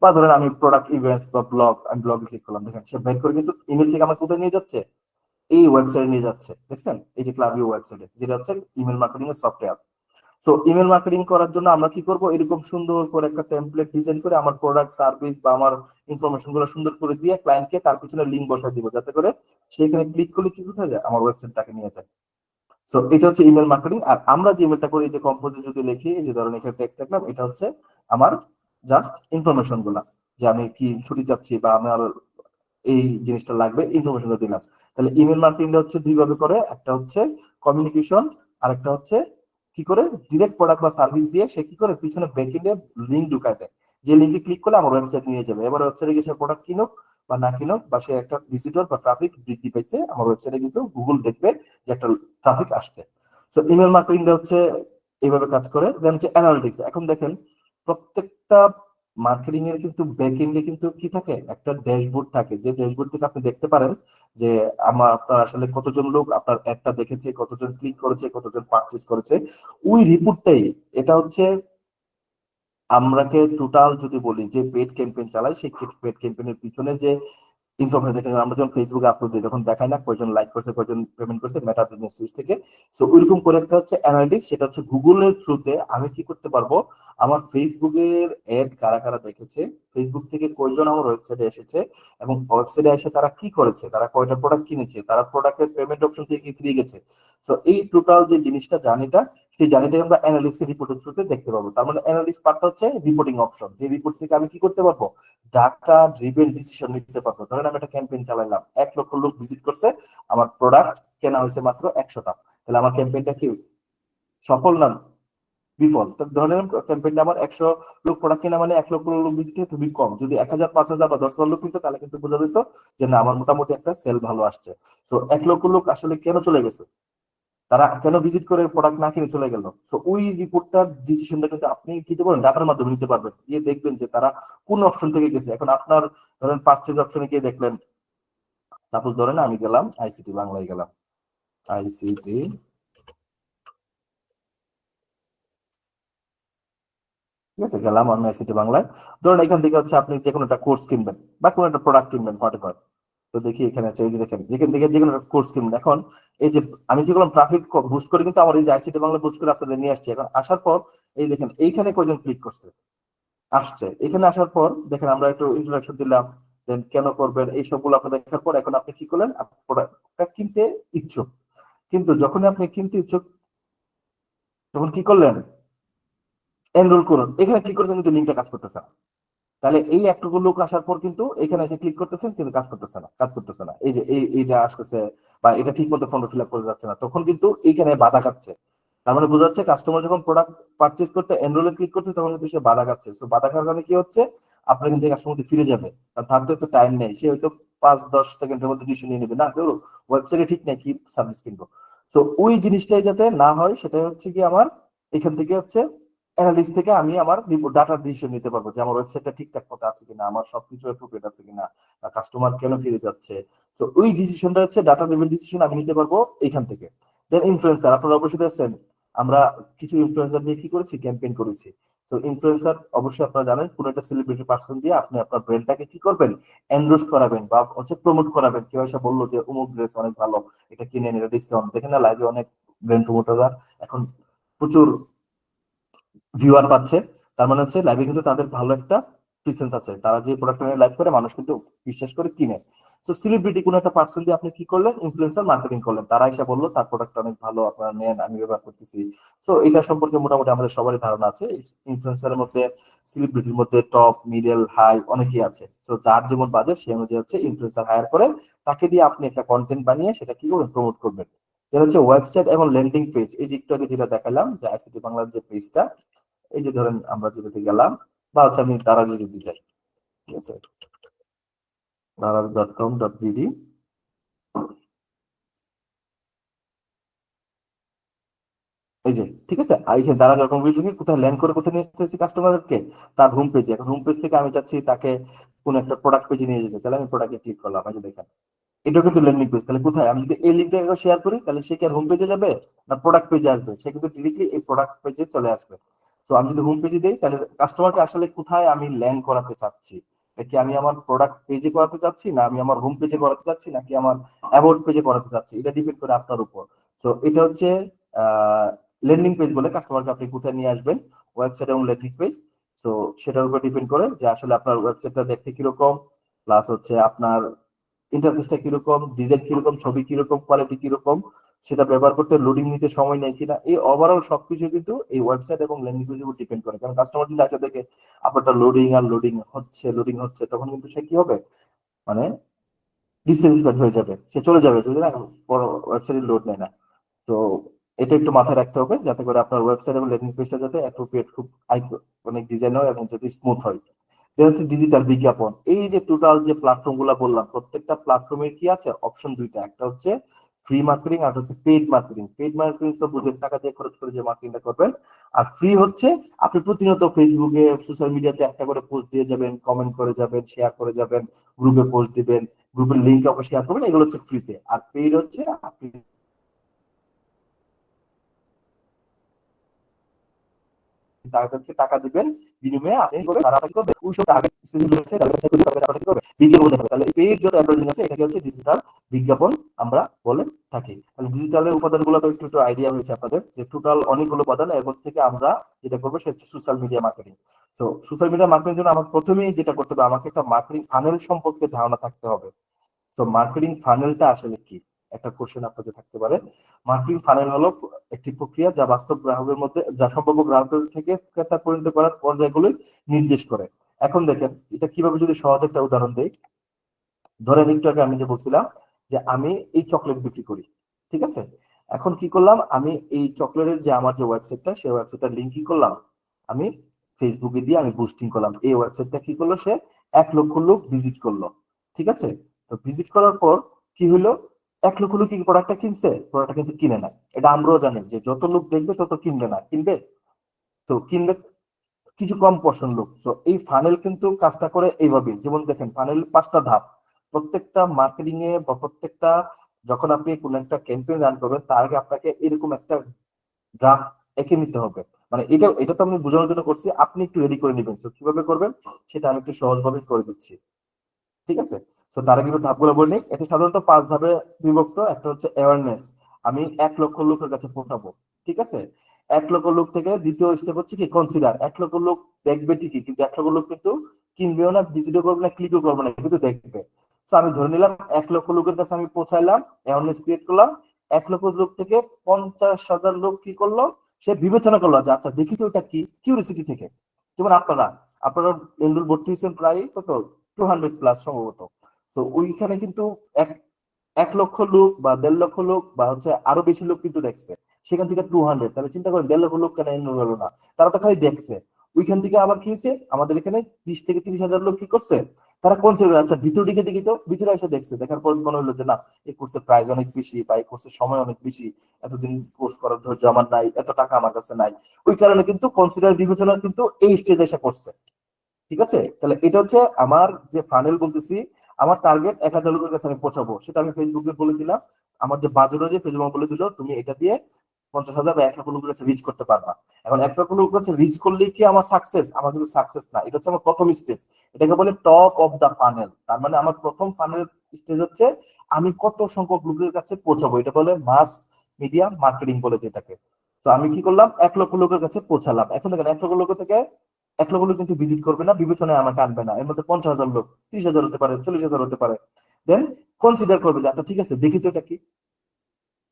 বা ধরেন আমি প্রোডাক্ট ইভেন্টস বা ব্লগ, আমি ব্লগে ক্লিক করলাম, দেখেন সে বের করে কিন্তু ইমেল থেকে আমার কোথায় নিয়ে যাচ্ছে, এই ওয়েবসাইটে নিয়ে যাচ্ছে। দেখছেন এই যে ক্লাবিও ওয়েবসাইটে, যেটা হচ্ছে ইমেল মার্কেটিং এর সফটওয়্যার। তো ইমেল মার্কেটিং করার জন্য আমরা কি করব, এরকম সুন্দর করে একটা টেমপ্লেট ডিজাইন করে আমার প্রোডাক্ট সার্ভিস বা আমার ইনফরমেশন গুলো সুন্দর করে দিয়ে ক্লায়েন্টকে তার পিছনে লিঙ্ক বসায় দিব, যাতে করে সেখানে ক্লিক করলে কি কোথায় যায়, আমার ওয়েবসাইট তাকে নিয়ে যায়। সো এটা হচ্ছে ইমেল মার্কেটিং। আর আমরা যে ইমেলটা করি, যে কম্পোজে যদি লিখি, এই যে ধরেন এখানে টেক্সট লিখলাম, এটা হচ্ছে আমার জাস্ট ইনফরমেশন গুলা, যে আমি কি ছুটি চাচ্ছি বা আমার এই জিনিসটা লাগবে, ইনফরমেশনটা দিলাম। তাহলে ইমেল মার্কেটিংটা হচ্ছে দুই ভাবে করে, একটা হচ্ছে কমিউনিকেশন, আর একটা হচ্ছে কি করে ডিরেক্ট প্রোডাক্ট বা সার্ভিস দিয়ে সে কি করে পিছনে ব্যাকএন্ডে লিংক ঢুকায় দেয়, যে লিংকে ক্লিক করলে আমার ওয়েবসাইট নিয়ে যাবে। এবার ওয়েবসাইটে গিয়ে সে প্রোডাক্ট কিনুক বা না কিনুক, বা সে একটা ভিজিটর বা ট্রাফিক বৃদ্ধি পাইছে আমার ওয়েবসাইটে, কিন্তু গুগল দেখবে যে একটা ট্রাফিক আসছে। তো ইমেল মার্কেটিংটা হচ্ছে এইভাবে কাজ করে। দেন হচ্ছে অ্যানালিটিক্স। এখন দেখেন প্রত্যেকটা মার্কেটিং এর কিন্তু ব্যাকএন্ডে কিন্তু কি থাকে, একটা ড্যাশবোর্ড থাকে, যে ড্যাশবোর্ড থেকে আপনি দেখতে পারেন যে আপনার আসলে কতজন লোক আপনার অ্যাডটা দেখেছে, কতজন ক্লিক করেছে, কতজন পারচেজ করেছে। ওই রিপোর্টটাই এটা হচ্ছে আমরাকে টোটাল যদি বলি যে পেড ক্যাম্পেইন চালাই, সেই পেড ক্যাম্পেইনের পিছনে যে ইনফরমেশন দেখেন, আমরা যখন ফেসবুকে আপলোড দিই তখন দেখায় না কয়জন লাইক করছে, কয়জন পেমেন্ট করছে মেটা বিজনেস সুইচ থেকে। সো ওইরকম করে একটা হচ্ছে অ্যানালিটিক্স, সেটা হচ্ছে গুগলের থ্রুতে আমি কি করতে পারবো, আমার ফেসবুকের এড কারা কারা দেখেছে, ফেসবুক থেকে কয়জন আমার ওয়েবসাইটে এসেছে, এবং ওয়েবসাইটে এসে তারা কি করেছে, তারা কয়টা প্রোডাক্ট কিনেছে, তারা প্রোডাক্টের পেমেন্ট অপশন থেকে কি ফ্রি গেছে। সো এই টোটাল যে জিনিসটা জার্নিটা, সেই জার্নিটাকে আমরা অ্যানালিটিক্স রিপোর্টের থ্রুতে দেখতে পাবো। তার মানে অ্যানালিটিক্স পার্টটা হচ্ছে রিপোর্টিং অপশন, যে রিপোর্ট থেকে আমি কি করতে পারবো, ডাটা ড্রিভেন ডিসিশন নিতে পারবো। ধরেন আমি একটা ক্যাম্পেইন চালাইলাম, 1 লক্ষ লোক ভিজিট করছে, আমার প্রোডাক্ট কেনা হয়েছে মাত্র 100টা, তাহলে আমার ক্যাম্পেইনটা কি সফল না বিফল? তো ধরেন ক্যাম্পেইনটা আমার 100 লোক প্রোডাক্ট কেনা মানে 1 লক্ষ লোক ভিজিট খুবই কম। যদি 1000, 5000 বা 10,000 লোক কিন্তু, তাহলে কিন্তু বোঝা যেত যে না, আমার মোটামুটি একটা সেল ভালো আসছে। তো 1 লক্ষ লোক আসলে কেন চলে গেছে, তারা কেন ভিজিট করে প্রোডাক্ট না কিনে চলে গেল। সো ওই রিপোর্টটার ডিসিশনটা কিন্তু আপনি কি দিতে পারেন, ডাটার মাধ্যমে নিতে পারবেন। গিয়ে দেখবেন যে তারা কোন অপশন থেকে গেছে। এখন আপনার ধরেন পারচেজ অপশনে গিয়ে দেখলেন, সাপোজ ধরেন আমি গেলাম আইসিটি বাংলায়, গেলাম আইসিটি, ঠিক আছে, গেলাম আমি আইসিটি বাংলায়। ধরেন এখান থেকে হচ্ছে আপনি যে কোনো একটা কোর্স কিনবেন বা কোনো একটা প্রোডাক্ট কিনবেন, হোয়াট এভার। তো দেখি এখানে হচ্ছে, এই যে দেখেন যেখান থেকে যে কোনো একটা কোর্স কিনবেন। এখন এই যে আমি কি করলাম, ট্রাফিক বুস্ট করে কিন্তু আমার এই যে আইসিটি বাংলা বুস্ট করে আপনাদের নিয়ে আসছি। এখন আসার পর এই দেখেন এইখানে কয়জন ক্লিক করছে, আসছে। এখানে আসার পর দেখেন আমরা একটু ইন্ট্রোডাকশন দিলাম, দেন কেন করবেন এই সবগুলো আপনি দেখার পর এখন আপনি কি করলেন, প্রোডাক্টটা কিনতে ইচ্ছুক। কিন্তু যখন আপনি কিনতে ইচ্ছুক, তখন কি করলেন, এনরোল করুন, এখানে ক্লিক করেছেন কিন্তু লিঙ্কটা কাজ করতেছে না। তাহলে এই একটুকু লোক আসার পর কিন্তু এখানে এসে ক্লিক করতেছেন, কিন্তু কাজ করতেছে না, কাজ করতেছে না। এই যে এইটা আসতেছে বা এটা ঠিক মতো ফর্ম ফিল আপ করে যাচ্ছে না, তখন কিন্তু এইখানে বাধা খাচ্ছে। তার মানে বোঝা যাচ্ছে কাস্টমার যখন প্রোডাক্ট পারচেজ করতে এনরোলে ক্লিক করতে, তখন কিন্তু সে বাধা খাচ্ছে। সো বাধা খাওয়ার কারণে কি হচ্ছে, আপনার কিন্তু কাস্টমার ফিরে যাবে, কারণ তার তো টাইম নেই, সে হয়তো 5-10 সেকেন্ডের মধ্যে ডিসিশন নিয়ে নেবে, না কেউ ওয়েবসাইটে ঠিক নেই কি সার্ভিস কিনবো। সো ওই জিনিসটাই যাতে না হয়, সেটাই হচ্ছে কি আমার এখান থেকে হচ্ছে অ্যানালিস্ট থেকে আমি আমার ডাটার ডিসিশন নিতে পারবো, যে আমার ওয়েবসাইটটা ঠিকঠাক মতো আছে কিনা, আমার সবকিছু অ্যাপ্রোপ্রিয়েট আছে কিনা, বা কাস্টমার কেন ফিরে যাচ্ছে। তো ওই ডিসিশনটা হচ্ছে ডাটা লেভেল ডিসিশন আমি নিতে পারবো এখান থেকে। দেন ইনফ্লুয়েন্সার, আপনারা অবশ্যই দেখছেন আমরা কিছু ইনফ্লুয়েন্সার দিয়ে কি করেছি, ক্যাম্পেইন করেছি। তো ইনফ্লুয়েন্সার অবশ্যই আপনারা জানেন, কোন একটা সেলিব্রিটি পার্সন দিয়ে আপনি আপনার ব্র্যান্ডটাকে কি করবেন, এন্ডোর্স করাবেন বা হচ্ছে প্রমোট করাবেন। কেউ এসে বললো যে অমুক ড্রেস অনেক ভালো, এটা কিনে নিন, এটা ডিসকাউন্ট। দেখেন না লাইভে অনেক ব্র্যান্ড প্রমোটাররা এখন প্রচুর ভিউয়ার পাচ্ছে। তার মানে হচ্ছে লাইভে কিন্তু তাদের ভালো একটা প্রেজেন্স আছে, তারা যে প্রোডাক্ট নিয়ে লাইভ করে মানুষ কিন্তু বিশ্বাস করে কিনে। তো সেলিব্রিটি কোন একটা পার্সন দিয়ে আপনি কি করলেন, ইনফ্লুয়েন্সার মার্কেটিং করলেন, তারা এসে বললো তার প্রোডাক্ট অনেক ভালো, আপনারা নেন, আমি ব্যবহার করতেছি। সো এটা সম্পর্কে মোটামুটি আমাদের সবারই ধারণা আছে। ইনফ্লুয়েন্সারের মধ্যে, সেলিব্রিটির মধ্যে টপ, মিডল, হাই অনেকেই আছে। সো যার যেমন বাজেট সে অনুযায়ী হচ্ছে ইনফ্লুয়েন্সার হায়ার করে, তাকে দিয়ে আপনি একটা কন্টেন্ট বানিয়ে সেটা কি করবেন, প্রমোট করবেন। এটা হচ্ছে ওয়েবসাইট এবং ল্যান্ডিং পেজ। এই যে একটু আগে যেটা দেখালাম, যে আইসিটি বাংলার যে পেজটা, এই যে ধরেন আমরা যেটাতে গেলাম, বা হচ্ছে আমি দারাজে যদি যাই, ঠিক আছে, daraz.com.bd, এই যে ঠিক আছে, আর এখানে daraz.com.bd থেকে কোথায় ল্যান্ড করে কোথায় নিয়ে আসতেছি কাস্টমারকে, তার হোম পেজে। এখন হোম পেজ থেকে আমি চাচ্ছি তাকে কোন একটা প্রোডাক্ট পেজে নিয়ে যেতে, তাহলে আমি প্রোডাক্টে ক্লিক করলাম, এই যে দেখেন এটাও কিন্তু ল্যান্ডিং পেজ। তাহলে কোথায়, আমি যদি এই লিঙ্কটা শেয়ার করি, তাহলে সে কি আর হোম পেজে যাবে, না প্রোডাক্ট পেজে আসবে? সে কিন্তু ডিরেক্টলি এই প্রোডাক্ট পেজে চলে আসবে। তো আমি যদি হোম পেজে দিই, তাহলে কাস্টমারকে আসলে কোথায় আমি ল্যান্ড করাতে চাচ্ছি, এটা কি আমি আমার প্রোডাক্ট পেজে করাতে চাচ্ছি, না আমি আমার হোম পেজে করাতে চাচ্ছি, নাকি আমার অ্যাবাউট পেজে করাতে চাচ্ছি, এটা ডিপেন্ড করে আপনার উপর। তো এটা হচ্ছে ল্যান্ডিং পেজ বলে, কাস্টমারকে আপনি কোথায় নিয়ে আসবেন, ওয়েবসাইট এবং ল্যান্ডিং পেজ। তো সেটার উপর ডিপেন্ড করে যে আসলে আপনার ওয়েবসাইটটা দেখতে কিরকম, প্লাস হচ্ছে আপনার ইন্টারফেসটা কিরকম, ডিজাইন কিরকম, ছবি কিরকম, কোয়ালিটি কিরকম। সেটা ব্যবহার করতে লোডিং নিতে সময় নেয় কিনা, এই ওভারঅল সবকিছু কিন্তু এই ওয়েবসাইট এবং ল্যান্ডিং পেজের উপর ডিপেন্ড করে। কারণ কাস্টমার যদি আগে দেখে আপনারটা লোডিং হচ্ছে তখন কিন্তু সে কি হবে, মানে ডিসস্যাটিসফাইড হয়ে যাবে, সে চলে যাবে যদি না বড় ওয়েবসাইটে লোড নেয় না। তো এটা একটু মাথায় রাখতে হবে যাতে করে আপনার ওয়েবসাইট এবং ল্যান্ডিং পেজটা যাতে অ্যাপ্রোপ্রিয়েট, খুব অনেক ডিজাইন হয় এবং যাতে স্মুথ হয়। হচ্ছে ডিজিটাল বিজ্ঞাপন। এই যে টোটাল যে প্ল্যাটফর্ম গুলা বললাম, প্রত্যেকটা প্ল্যাটফর্মের কি আছে অপশন দুইটা, একটা হচ্ছে ফ্রি মার্কেটিং আর হচ্ছে পেইড মার্কেটিং। পেইড মার্কেটিং তো বুঝেন, টাকা দিয়ে খরচ করে যে মার্কেটিংটা করবেন। আর ফ্রি হচ্ছে আপনি প্রতিনিয়ত ফেসবুকে সোশ্যাল মিডিয়াতে একটা করে পোস্ট দিয়ে যাবেন, কমেন্ট করে যাবেন, শেয়ার করে যাবেন, গ্রুপে পোস্ট দিবেন, গ্রুপের লিঙ্ক আপনি শেয়ার করবেন, এগুলো হচ্ছে ফ্রিতে। আর পেইড হচ্ছে আপনি তাদেরকে টাকা দিবেন, বিনিময়ে আপনি করবেন, তারা আপনাকে করবে ওই সব টার্গেট স্পেসিফিক রয়েছে, তাদের কাছে করবে, তাদের আপনাকে করবে, বিজ্ঞাপন দেখাবে। তাহলে পেইড যত অ্যাডভার্টাইজিং আছে এটাকে হচ্ছে ডিজিটাল বিজ্ঞাপন আমরা বলে থাকি। তাহলে ডিজিটালের উপাদানগুলো তো একটু একটু আইডিয়া হয়েছে আপনাদের, যে টোটাল অনেকগুলো উপাদান, এর মধ্যে থেকে আমরা যেটা করবো সেটা হচ্ছে social media marketing. So social media marketing জন্য আমার প্রথমেই যেটা করতে হবে, আমাকে একটা মার্কেটিং ফানেল সম্পর্কে ধারণা থাকতে হবে। তো মার্কেটিং ফানেলটা আসলে কি, একটা কোশ্চেন আপনাদের থাকতে পারে। মার্কেটিং ফানেল হলো একটি প্রক্রিয়া যা বাস্তব গ্রাহকের মধ্যে, যা সম্ভাব্য গ্রাহকের থেকে ক্রেতা পরিণত করার পর্যায়গুলো নির্দেশ করে। এখন দেখেন এটা কিভাবে, যদি সহজ একটা উদাহরণ দেই। ধরেন একটু আগে আমি যে বলছিলাম যে আমি এই চকলেট বিক্রি করি, ঠিক আছে। এখন কি করলাম, আমি এই চকলেটের যে আমার যে ওয়েবসাইটটা, সেই ওয়েবসাইটটার লিঙ্ক কি করলাম, আমি ফেসবুকে দিয়ে আমি বুস্টিং করলাম। এই ওয়েবসাইটটা কি করলো, সে 1 লক্ষ লোক ভিজিট করলো, ঠিক আছে। তো ভিজিট করার পর কি হলো, 1 লক্ষ লোক কি প্রোডাক্টটা কিনছে? প্রোডাক্টটা কিন্তু কিনে না। এটা আমরাও জানি যে যত লোক দেখবে তত কিনবে না, কিনবে তো কিনবে কিছু কম পছন্দ লোক। তো এই ফানেল কিন্তু কাজটা করে এইভাবে, যেমন দেখেন ফানেল 5টা ধাপ। প্রত্যেকটা মার্কেটিং এ বা প্রত্যেকটা, যখন আপনি কোন একটা ক্যাম্পেইন রান করবেন তার আগে আপনাকে এরকম একটা গ্রাফ এঁকে নিতে হবে। মানে এটা তো আমি বোঝানোর জন্য করছি, আপনি একটু রেডি করে নেবেন। তো কিভাবে করবেন সেটা আমি একটু সহজভাবে করে দিচ্ছি, ঠিক আছে। তো তার আগে একটু ধাপগুলো বলে নিই। এটা সাধারণত 5 ধাপে বিভক্ত। একটা হচ্ছে অ্যাওয়ারনেস, আমি 1 লক্ষ লোকের কাছে পৌঁছাবো, ঠিক আছে। 1 লক্ষ লোক থেকে দ্বিতীয় স্টেপ হচ্ছে কি কনসিডার, 1 লক্ষ লোক দেখবে ঠিকই কিন্তু 1 লক্ষ লোক কিন্তু কিনবেও না, ভিজিটও করবে না, ক্লিকও করবে না, কিন্তু দেখবে। তো আমি ধরে নিলাম 1 লক্ষ লোকের কাছে আমি পৌঁছাইলাম, অ্যাওয়ারনেস ক্রিয়েট করলাম। 1 লক্ষ লোক থেকে 50,000 লোক কি করলো, সে বিবেচনা করলো যে আচ্ছা দেখি তো এটা কি, কিউরিসিটি থেকে। যেমন আপনারা আপনারা এনরোল ভর্তি হয়েছেন প্রায় কত, 200+ সম্ভবত। তো ওইখানে কিন্তু এক 1 লক্ষ লোক বা 1.5 লক্ষ লোক বা হচ্ছে আরো বেশি লোক কিন্তু দেখছে, সেখান থেকে 200, তাহলে চিন্তা করেন 1.5 লক্ষ লোক কেন এনরোল হলো না, তারা তো খালি দেখছে। ওইখান থেকে আবার কি হয়েছে, আমাদের এখানে 20 থেকে 30 হাজার লোক কি করছে, তারা কনসিডার, আচ্ছা ভিতর দিকে দেখি তো, ভিতরে এসে দেখছে, দেখার পর মনে হলো যে না, এই কোর্সের প্রাইস অনেক বেশি বা এই কোর্সের সময় অনেক বেশি, এতদিন কোর্স করার ধৈর্য আমার নাই, এত টাকা আমার কাছে নাই। ওই কারণে কিন্তু কনসিডার বিবেচনা কিন্তু এই স্টেজে এসে করছে, ঠিক আছে। তাহলে এটা হচ্ছে আমার যে ফানেল বলতেছি, আমার টার্গেট 1,000 লোকের কাছে আমি পৌঁছাবো, সেটা আমি ফেসবুকে বলে দিলাম। আমার যে বাজেট যে ফেসবুক বলে দিল তুমি এটা দিয়ে 50,000 বা 1 লক্ষ লোকের কাছে রিচ করতে পারবা। এখন 1 লক্ষ লোকের কাছে রিচ করলে কি আমার সাকসেস? আমার কিন্তু সাকসেস না, এটা হচ্ছে আমার প্রথম স্টেজ। এটাকে বলে টপ অফ দা ফানেল। তার মানে আমার প্রথম ফানেল স্টেজ হচ্ছে আমি কত সংখ্যক লোকের কাছে পৌঁছাবো, এটা বলে মাস মিডিয়া মার্কেটিং বলে যেটাকে। তো আমি কি করলাম, 1 লক্ষ লোকের কাছে পৌঁছালাম। এখন দেখেন 1 লক্ষ লোক থেকে 1 লক্ষ লোক কিন্তু ভিজিট করবে না, বিবেচনায় আমাকে আনবে না। এর মধ্যে 50,000 লোক, 30,000 হতে পারে, 40,000 হতে পারে। দেন কনসিডার করবে যে আচ্ছা ঠিক আছে দেখি তো এটা কি।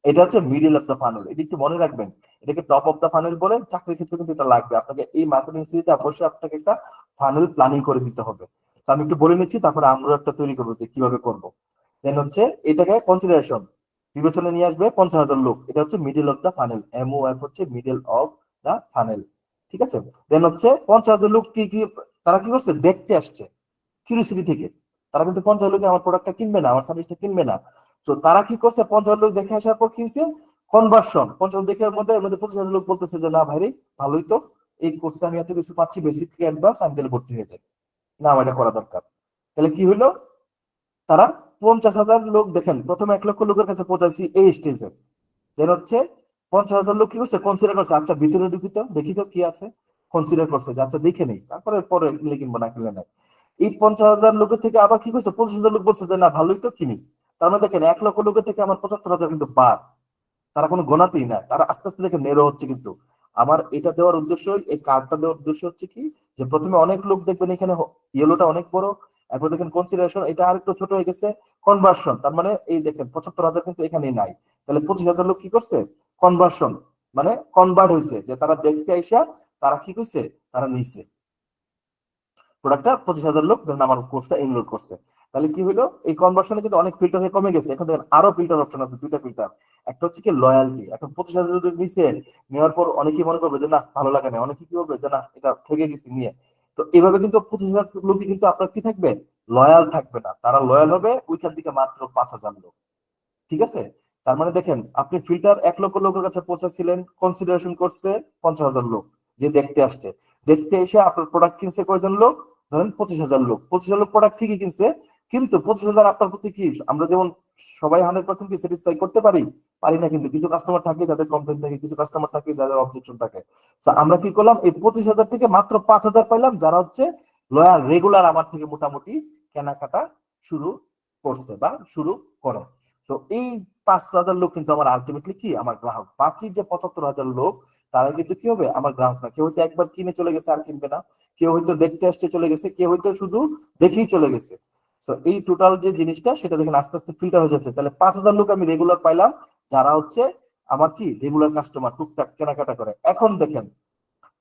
এটা হচ্ছে মিডল অফ দা ফানেল, এটা একটু মনে রাখবেন। এটাকে টপ অফ দা ফানেল বলে, চাকরির ক্ষেত্রে কিন্তু এটা লাগবে আপনাকে। এই মার্কেটিং সিরিজে অবশ্যই আপনাকে একটা ফানেল প্ল্যানিং করে দিতে হবে। তো আমি একটু বলে নিচ্ছি, তারপরে আমরা একটা তৈরি করবো যে কিভাবে করব। দেন হচ্ছে এটাকে কনসিডারেশন, বিবেচনা নিয়ে আসবে 50,000 লোক, এটা হচ্ছে middle of the funnel, MOF হচ্ছে মিডল অফ দা ফানেল, ঠিক আছে। দেন হচ্ছে 50,000 লোক কি কি, তারা কি করছে, দেখতে আসছে কিউরিসিটি থেকে। তারা কিন্তু 50 লোকে আমার প্রোডাক্টটা কিনবে না, আমার সার্ভিসটা কিনবে না। তো তারা কি করছে, 50 লোক দেখে আসার পর কিনছে, কনভার্সন 50 দেখে মধ্যে 25,000 লোক বলতেছে যে না ভাই রে, ভালোই তো, এই কোর্সে আমি এত কিছু পাচ্ছি, বেসিক থেকে অ্যাডভান্স, আমি তাহলে ভর্তি হয়ে যাই, না আমার এটা করা দরকার। তাহলে কি হলো, তারা 50,000 লোক দেখেন, প্রথমে 1 লক্ষ লোকের কাছে পৌঁছাইছি এই স্টেজে। দেন হচ্ছে 50,000 লোক কি করছে, কনসিডার করছে, আচ্ছা ভিতরে ঢুকি তো দেখি তো কি আছে। কনসিডার করছে যে আচ্ছা দেখে নেই, তারপরে পরে কিনলে কিনবো, না কিনলে নাই। এই 50,000 লোকের থেকে আবার কি করছে, 25,000 লোক বলছে যে না ভালোই তো, কিনি। তার মানে দেখেন 1 লক্ষ লোকের থেকে আমার 75,000 কিন্তু বাদ, তারা কোনো গোনাতেই না, তারা আস্তে আস্তে দেখে নেরো হচ্ছে কিন্তু। আমার এটা দেওয়ার উদ্দেশ্য, এই কার্ডটা দেওয়ার উদ্দেশ্য হচ্ছে কি, যে প্রথমে অনেক লোক দেখবেন এখানে, ইয়েলোটা অনেক বড়, এরপর দেখেন কনসিডারেশন এটা আরেকটু ছোট হয়ে গেছে, কনভার্সন তার মানে এই দেখেন 75,000 কিন্তু এখানেই নাই। তাহলে 25,000 লোক কি করছে, কনভার্সন মানে কনভার্ট হয়েছে, যে তারা দেখতে আইসা তারা কি কইছে, তারা নিছে প্রোডাক্টটা। 25,000 লোক ধরেন আমার কোর্সটা এনরোল করছে, তাহলে কি হলো, এই কনভার্সনে কিন্তু অনেক ফিল্টার হয়ে কমে গেছে। এখন দেখেন আরো ফিল্টার অপশন আছে, দুইটা ফিল্টার। একটা হচ্ছে কি লয়ালটি। এখন 25,000 নিচে নেওয়ার পর অনেকেই মনে করবে যে না ভালো লাগে না, অনেকে কি করবে যে না এটা ঠকে গেছি নিয়ে। তো এইভাবে কিন্তু 25,000 লোকই কিন্তু আপনার কি থাকবে, লয়াল থাকবে না। তারা লয়াল হবে ওইখান থেকে মাত্র 5,000 লোক। ঠিক আছে, তার মানে দেখেন আপনি ফিল্টার 1 লক্ষ লোকের কাছে পৌঁছাছিলেন, কনসিডারেশন করছে 50,000 লোক যে দেখতে আসছে, দেখতে এসে আপনার প্রোডাক্ট কিনছে কয়জন লোক, ধরেন 25,000 লোক। 25,000 লোক প্রোডাক্ট ঠিকই কিনছে, কিন্তু 25,000 আপনার প্রতি কি আমরা যেমন সবাই 100% কি স্যাটিসফাই করতে পারি, পারি না। কিন্তু কিছু কাস্টমার থাকে যাদের কমপ্লেন থাকে, কিছু কাস্টমার থাকে যাদের অবজেকশন থাকে। তো আমরা কি করলাম, এই 25,000 থেকে মাত্র 5,000 পাইলাম যারা হচ্ছে লয়াল, রেগুলার আমার থেকে মোটামুটি কেনাকাটা শুরু করছে বা শুরু করে। তো এই 5,000 লোক কিন্তু আমার আলটিমেটলি কি আমার গ্রাহক। বাকি যে 75,000 লোক তারা কিন্তু কি হবে, আমার গ্রাহক না। কেউ হয়তো একবার কিনে চলে গেছে আর কিনবে না, কেউ হয়তো দেখতে আসছে চলে গেছে, কেউ হয়তো শুধু দেখেই চলে গেছে। তো এই টোটাল যে জিনিসটা সেটা দেখেন আস্তে আস্তে ফিল্টার হয়ে যাচ্ছে। তাহলে 5,000 লোক আমি রেগুলার পাইলাম, যারা হচ্ছে আমার কি রেগুলার কাস্টমার, টুকটাক কেনাকাটা করে। এখন দেখেন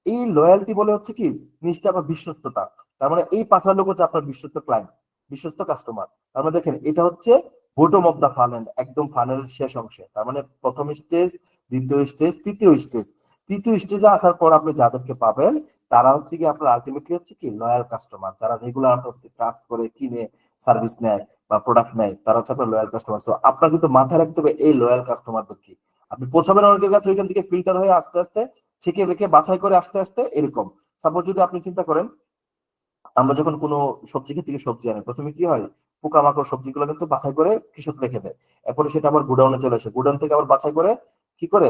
এই লয়্যালটি বলে হচ্ছে কি জিনিসটা আমার বিশ্বস্ততা। তার মানে এই 5,000 লোক হচ্ছে আপনার বিশ্বস্ত ক্লায়েন্ট, বিশ্বস্ত কাস্টমার। তার মানে দেখেন এটা হচ্ছে বটম অফ দা ফানেল, একদম ফানেলের শেষ অংশে। তার মানে প্রথম স্টেজ, দ্বিতীয় স্টেজ, তৃতীয় স্টেজ। তৃতীয় স্টেজে আসার পর আপনি যাদেরকে পাবেন তারা হচ্ছে কি আপনার আলটিমেটলি হচ্ছে কি লয়াল কাস্টমার, যারা রেগুলার আপনার ট্রাস্ট করে কিনে সার্ভিস নেয় বা প্রোডাক্ট নেয়, তারা হচ্ছে আপনার লয়াল কাস্টমার। সো আপনার কিন্তু মাথায় রাখতে হবে এই লয়াল কাস্টমারদের কি আপনি পৌঁছাবেন অনেকের কাছে, ওইখান থেকে ফিল্টার হয়ে আস্তে আস্তে ছেকে বেঁকে বাছাই করে আসতে আসতে এরকম। সাপোজ যদি আপনি চিন্তা করেন, আমরা যখন কোনো সবজি ক্ষেত থেকে সবজি আনি, প্রথমে কি হয়, পোকামাকড় সবজিগুলো কিন্তু বাছাই করে কৃষক রেখে দেয়। এরপরে সেটা আবার গুডাউনে চলে আসে, গুডাউন থেকে আবার বাছাই করে কি করে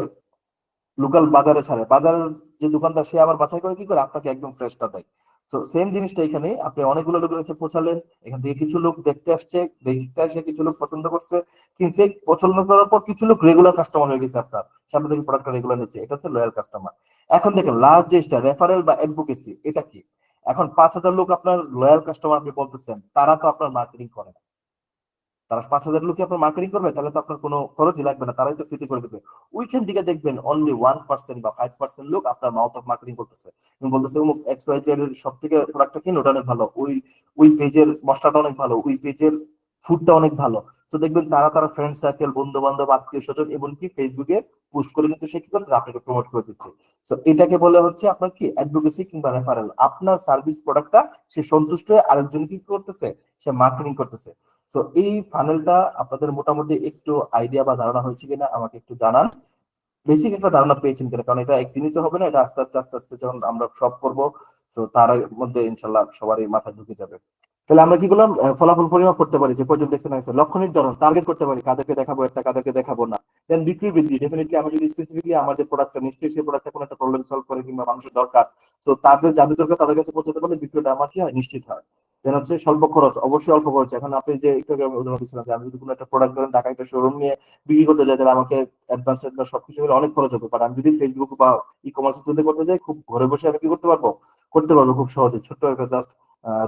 লোকাল বাজারে ছাড়ে, বাজারের যে দোকানদার সে আবার বাছাই করে কি করে আপনাকে একদম ফ্রেশটা দেয়। তো সেম জিনিসটা এখানে আপনি অনেকগুলো লোকের কাছে পৌঁছালেন, এখান থেকে কিছু লোক দেখতে আসছে, দেখতে আসে কিছু লোক পছন্দ করছে, কিনছে, পছন্দ করার পর কিছু লোক রেগুলার কাস্টমার হয়ে গেছে আপনার সামনে থেকে প্রোডাক্টটা রেগুলার নিচ্ছে, এটা হচ্ছে লয়াল কাস্টমার। এখন দেখেন লাস্ট যেটা রেফারেল বা অ্যাডভোকেসি, এটা কি? এখন 5,000 লোক আপনার লয়াল কাস্টমার আপনি বলতেছেন, তারা তো আপনার মার্কেটিং করে না। তারা 5,000 লোক আপনার মার্কেটিং করবে, তাহলে তো আপনার কোনো খরচই লাগবে না, তারাই তো ফ্রিতে করে দেবে। ওইখান থেকে দেখবেন অনলি 1% বা 5% লোক আপনার মাউথ অফ মার্কেটিং করতেছে এবং বলতেছে অমুক এক্স ওয়াই জেড এর সব থেকে প্রোডাক্টটা কিন, ওটা অনেক ভালো, ওই ওই পেজের মশলাটা অনেক ভালো, ওই পেজের ফুডটা অনেক ভালো। তো দেখবেন তারা তারা ফ্রেন্ড সার্কেল, বন্ধু বান্ধব, আত্মীয় স্বজন, এমনকি ফেসবুকে পোস্ট করে কিন্তু সে কি করছে, আপনাকে প্রমোট করে দিচ্ছে। তো এটাকে বলে হচ্ছে আপনার কি অ্যাডভোকেসি কিংবা রেফারেল। আপনার সার্ভিস প্রোডাক্টটা সে সন্তুষ্ট হয়ে আরেকজন কি করতেছে, সে মার্কেটিং করতেছে। তো এই ফানেলটা আপনাদের মোটামুটি একটু আইডিয়া বা ধারণা হয়েছে কিনা আমাকে একটু জানান। বেসিক একটা ধারণা পেয়েছেন কিনা, কারণ এটা একদিনই তো হবে না, এটা আস্তে আস্তে আস্তে আস্তে যখন আমরা সব করব, তো তার মধ্যে ইনশাল্লাহ সবারই মাথায় ঢুকে যাবে। তাহলে আমরা কি করলাম, ফলাফল পরিমাপ করতে পারি যে কয়জন দেখছে না দেখছে, লক্ষ্য নির্ধারণ টার্গেট করতে পারি কাদেরকে দেখাবো একটা কাদেরকে দেখাবো না। দেন বিক্রি বৃদ্ধি, ডেফিনেটলি আমি যদি স্পেসিফিকলি আমার যে প্রোডাক্টটা নিশ্চয়ই সেই প্রোডাক্টটা কোনো একটা প্রবলেম সলভ করে কিংবা মানুষের দরকার, তো তাদের যাদের দরকার তাদের কাছে পৌঁছাতে পারলে বিক্রিটা আমার কি হয়, নিশ্চিত হয়। দেন হচ্ছে স্বল্প খরচ, অবশ্যই অল্প খরচ। এখন আপনি যে একটু আগে আমি উদাহরণ দিচ্ছিলাম যে আমি যদি কোনো একটা প্রোডাক্ট ধরেন ঢাকা একটা শোরুম নিয়ে বিক্রি করতে যাই, তাহলে আমাকে অ্যাডভান্স ট্যাডভান্স সবকিছু মিলে অনেক খরচ হবে। বাট আমি যদি ফেসবুক বা ই কমার্স তুলতে করতে যাই, খুব ঘরে বসে আমি কি করতে পারবো, করতে পারবো খুব সহজে। ছোট্ট একটা জাস্ট